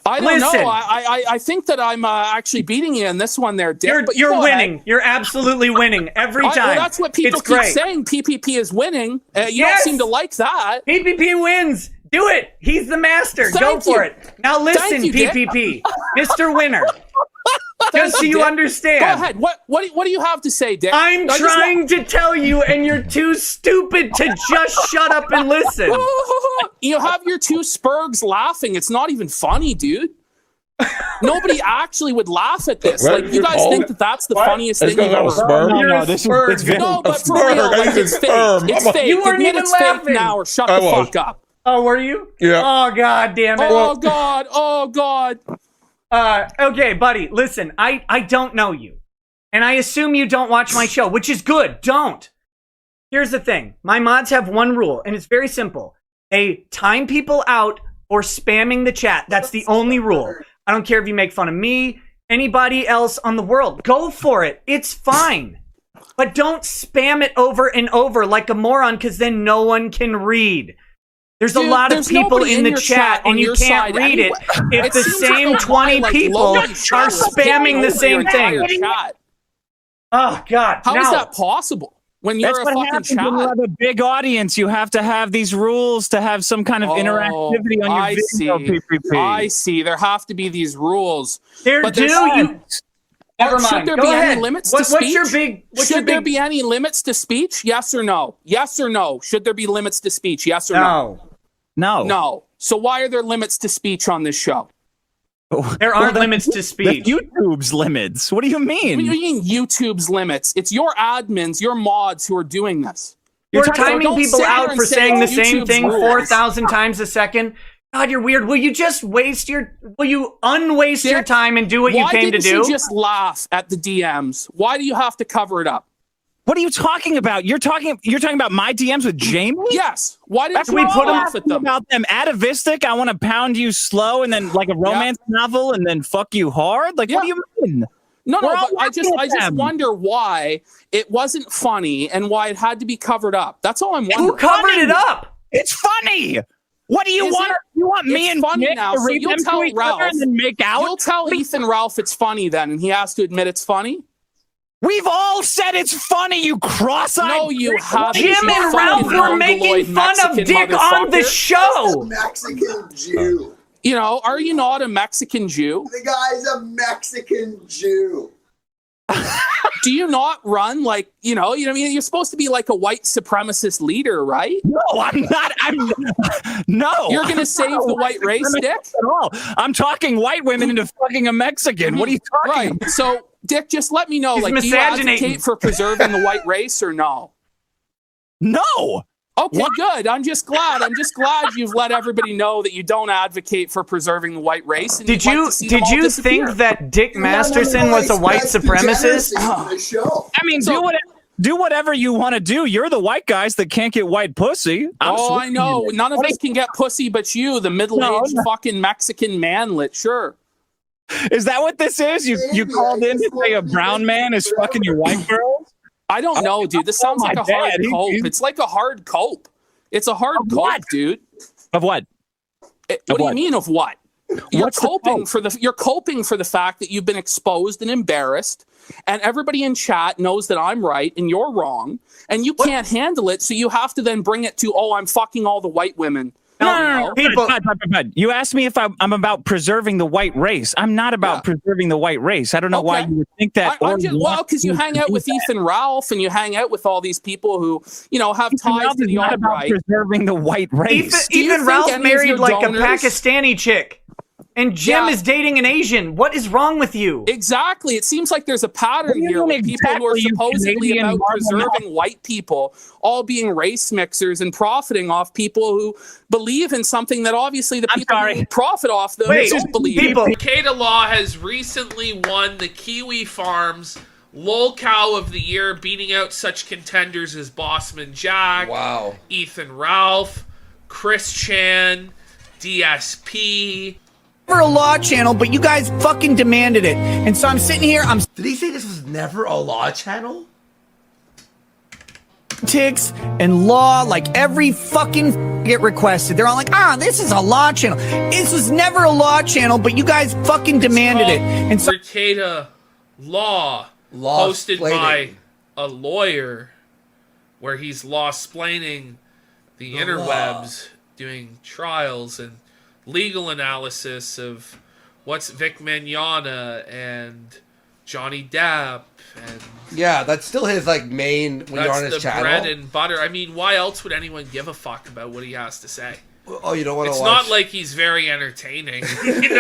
I don't Listen. know. I think that I'm actually beating you in this one there, Dick. but You're go winning. ahead. You're absolutely winning every time. Well, that's what people It's keep great. saying. PPP is winning. You don't Yes. seem to like that. PPP wins. Do it. He's the master. Go Thank for you. it. Now listen, Thank you, Dick. PPP. Mr. Winner. Thank Just so you Dick. understand. Go ahead. What do you have to say, Dick? I'm I just trying to tell you, and you're too stupid to just shut up and listen. You have your two spurgs laughing. It's not even funny, dude. Nobody actually would laugh at this. What? Like, you guys think that that's the funniest thing you've ever heard? No, but for real, like, it's fake. It's fake. You weren't Admit even it's fake laughing. now, or shut I the was. fuck up. Oh, were you? Yeah. Oh, God damn it. Oh God. Oh God. Okay, buddy, listen, I don't know you. And I assume you don't watch my show, which is good. Don't. Here's the thing. My mods have one rule, and it's very simple. They time people out for spamming the chat. That's the only rule. I don't care if you make fun of me, anybody else on the world. Go for it. It's fine. But don't spam it over and over like a moron, because then no one can read. There's a Dude, lot of there's people nobody in the your chat, on and you your can't side read anyway. it if the seems same like 20 like people Logan are Shaw spamming the same your entire thing. chat. Oh, God. How is Now- that possible? When you're That's a what fucking happens when you chat. have a big audience. You have to have these rules to have some kind of interactivity on your I video. see. PPP. I see. There have to be these rules. There But do. there's- You. Never Should mind. there Go be ahead. any limits to What's speech? your big? What's Should your there big? be any limits to speech? Yes or no? Yes or no? Should there be limits to speech? Yes or no? No. No. So why are there limits to speech on this show? There aren't limits to speech. YouTube's limits. What do you mean? What do you mean YouTube's limits? It's your admins, your mods who are doing this. We're So timing don't people sit here out and for say saying the it's same YouTube's thing rules. 4,000 times a second. God, you're weird. Will you just waste your? Will you unwaste your time and do what you Why came to didn't do? you just laugh at the DMs? Why do you have to cover it up? What are you talking about? You're talking about my DMs with Jamie? Yes. Why didn't That's we what put I'm laugh asking at them? about them? Atavistic, I want to pound you slow, and then like a romance novel, and then fuck you hard. Like, what do you mean? No, We're but all I just laughing at them. wonder why it wasn't funny and why it had to be covered up. That's all I'm wondering. Who covered it up? It's funny. What do you Is want? it? You want me It's and funny Nick now, to so read you'll them tell to each Ralph. other and then make out? You'll tell Ethan Ralph it's funny then, and he has to admit it's funny. We've all said it's funny, you cross-eyed. No, you haven't. Jim you and fucking Ralph were making mongoloid fun of Mexican Dick on the motherfucker. show. Mexican Jew. You know, are you not a Mexican Jew? The guy's a Mexican Jew. Do you not run like, you know what I mean? You're supposed to be like a white supremacist leader, right? No, I'm not. No. You're going to save the white race, Dick? At all. I'm talking white women into fucking a Mexican. What are you talking about? Right. So, Dick, just let me know. He's Like, do you miscegenating. advocate for preserving the white race or no? No. Okay, good. I'm just glad you've let everybody know that you don't advocate for preserving the white race. And Did you'd like you to see them all disappear. think that Dick Masterson was a white supremacist? I mean, do whatever you want to do. You're the white guys that can't get white pussy. I know. None of us can get pussy but you, the middle-aged fucking Mexican manlet. Sure. Is that what this is? You called in to say a brown man is fucking your white girl? I don't know, dude. This sounds like a hard cope. It's like a hard cope. It's a hard cope, dude. Of what? What do you mean of what? You're coping for the fact that you've been exposed and embarrassed, and everybody in chat knows that I'm right and you're wrong, and you can't handle it, so you have to then bring it to, I'm fucking all the white women. No. People, you asked me if I'm about preserving the white race. I'm not about preserving the white race. I don't know why you would think that. Because you hang out with Ethan Ralph and you hang out with all these people who, have ties to the alt-right. Preserving the white race. Ethan Ralph married like a Pakistani chick. And Jim is dating an Asian. What is wrong with you? Exactly. It seems like there's a pattern here with people who are supposedly about preserving white people all being race mixers and profiting off people who believe in something that obviously the people who profit off them don't believe in. Rekieta Law has recently won the Kiwi Farms Lol Cow of the Year, beating out such contenders as Bossman Jack, Ethan Ralph, Chris Chan, DSP. Never a law channel, but you guys fucking demanded it. And so I'm sitting here, Did he say this was never a law channel? Politics and law, like every fucking get requested. They're all like, this is a law channel. This was never a law channel, but you guys fucking demanded it. And so Rekieta Law hosted by a lawyer, where he's law-splaining the interwebs, doing trials and legal analysis of what's Vic Mignogna and Johnny Depp, and that's still his main when you're on his channel. Bread and butter. I mean, why else would anyone give a fuck about what he has to say? Oh, you don't want to It's watch? not like he's very entertaining. It's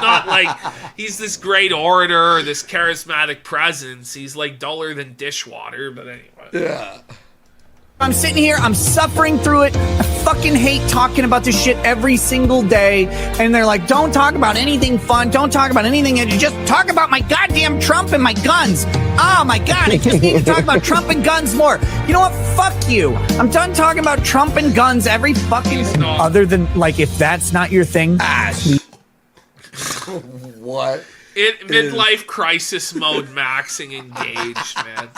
not like he's this great orator or this charismatic presence. He's duller than dishwater, but anyway. Yeah. I'm sitting here, I'm suffering through it. I fucking hate talking about this shit every single day. And they're like, don't talk about anything fun. Don't talk about anything. And just talk about my goddamn Trump and my guns. Oh my God, I just need to talk about Trump and guns more. You know what? Fuck you. I'm done talking about Trump and guns every fucking... Other than, if that's not your thing. What? Midlife crisis mode maxing engaged, man.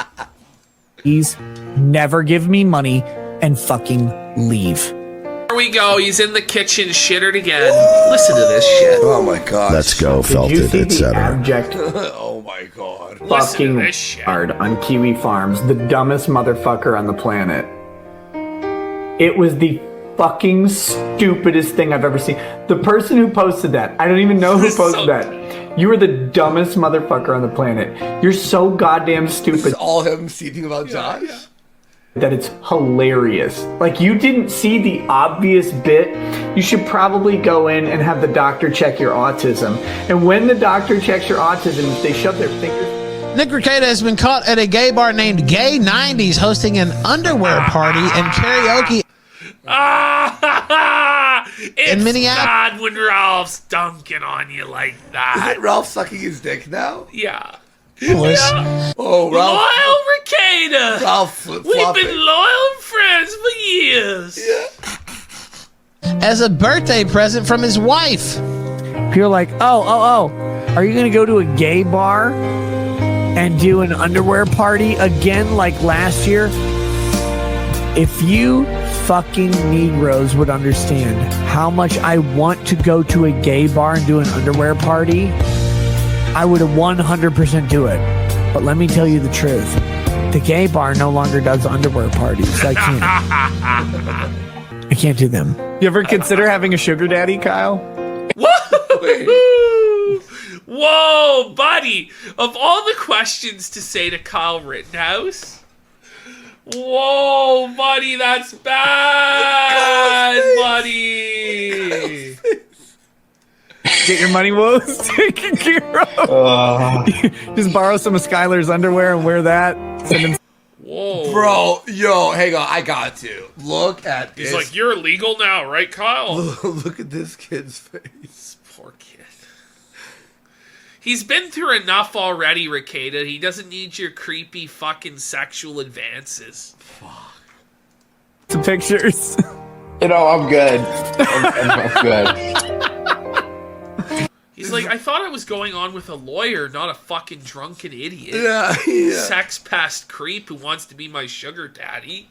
Please never give me money and fucking leave. Here we go. He's in the kitchen, shittered again. Listen to this shit. Oh my God. Let's go, felt it, etc. Oh my God. Fucking hard on Kiwi Farms, the dumbest motherfucker on the planet. It was the fucking stupidest thing I've ever seen. The person who posted that, I don't even know who posted that. You are the dumbest motherfucker on the planet. You're so goddamn stupid. It's all him speaking about Josh? That it's hilarious. You didn't see the obvious bit. You should probably go in and have the doctor check your autism. And when the doctor checks your autism, if they shove their fingers... Nick Rekieta has been caught at a gay bar named Gay 90s hosting an underwear party and karaoke. It's Minneapolis. bad when Ralph's dunking on you like that. Is it Ralph sucking his dick now? Yeah. Oh, Ralph. Loyal Rekieta. Ralph We've been loyal friends for years. As a birthday present from his wife. You're like, oh. Are you going to go to a gay bar and do an underwear party again like last year? If you fucking Negroes would understand how much I want to go to a gay bar and do an underwear party, I would 100% do it. But let me tell you the truth. The gay bar no longer does underwear parties. I can't do them. You ever consider having a sugar daddy, Kyle? Whoa, buddy. Of all the questions to say to Kyle Rittenhouse... Whoa, buddy, that's bad, buddy. Get your money woes taken care of. Just borrow some of Skylar's underwear and wear that. Whoa. Bro, yo, hang on. I got to. Look at this. He's like, you're legal now, right, Kyle? Look at this kid's face. Poor kid. He's been through enough already, Rekieta. He doesn't need your creepy fucking sexual advances. Some pictures. You know, I'm good. I'm good. He's like, I thought I was going on with a lawyer, not a fucking drunken idiot. Yeah. Sex past creep who wants to be my sugar daddy.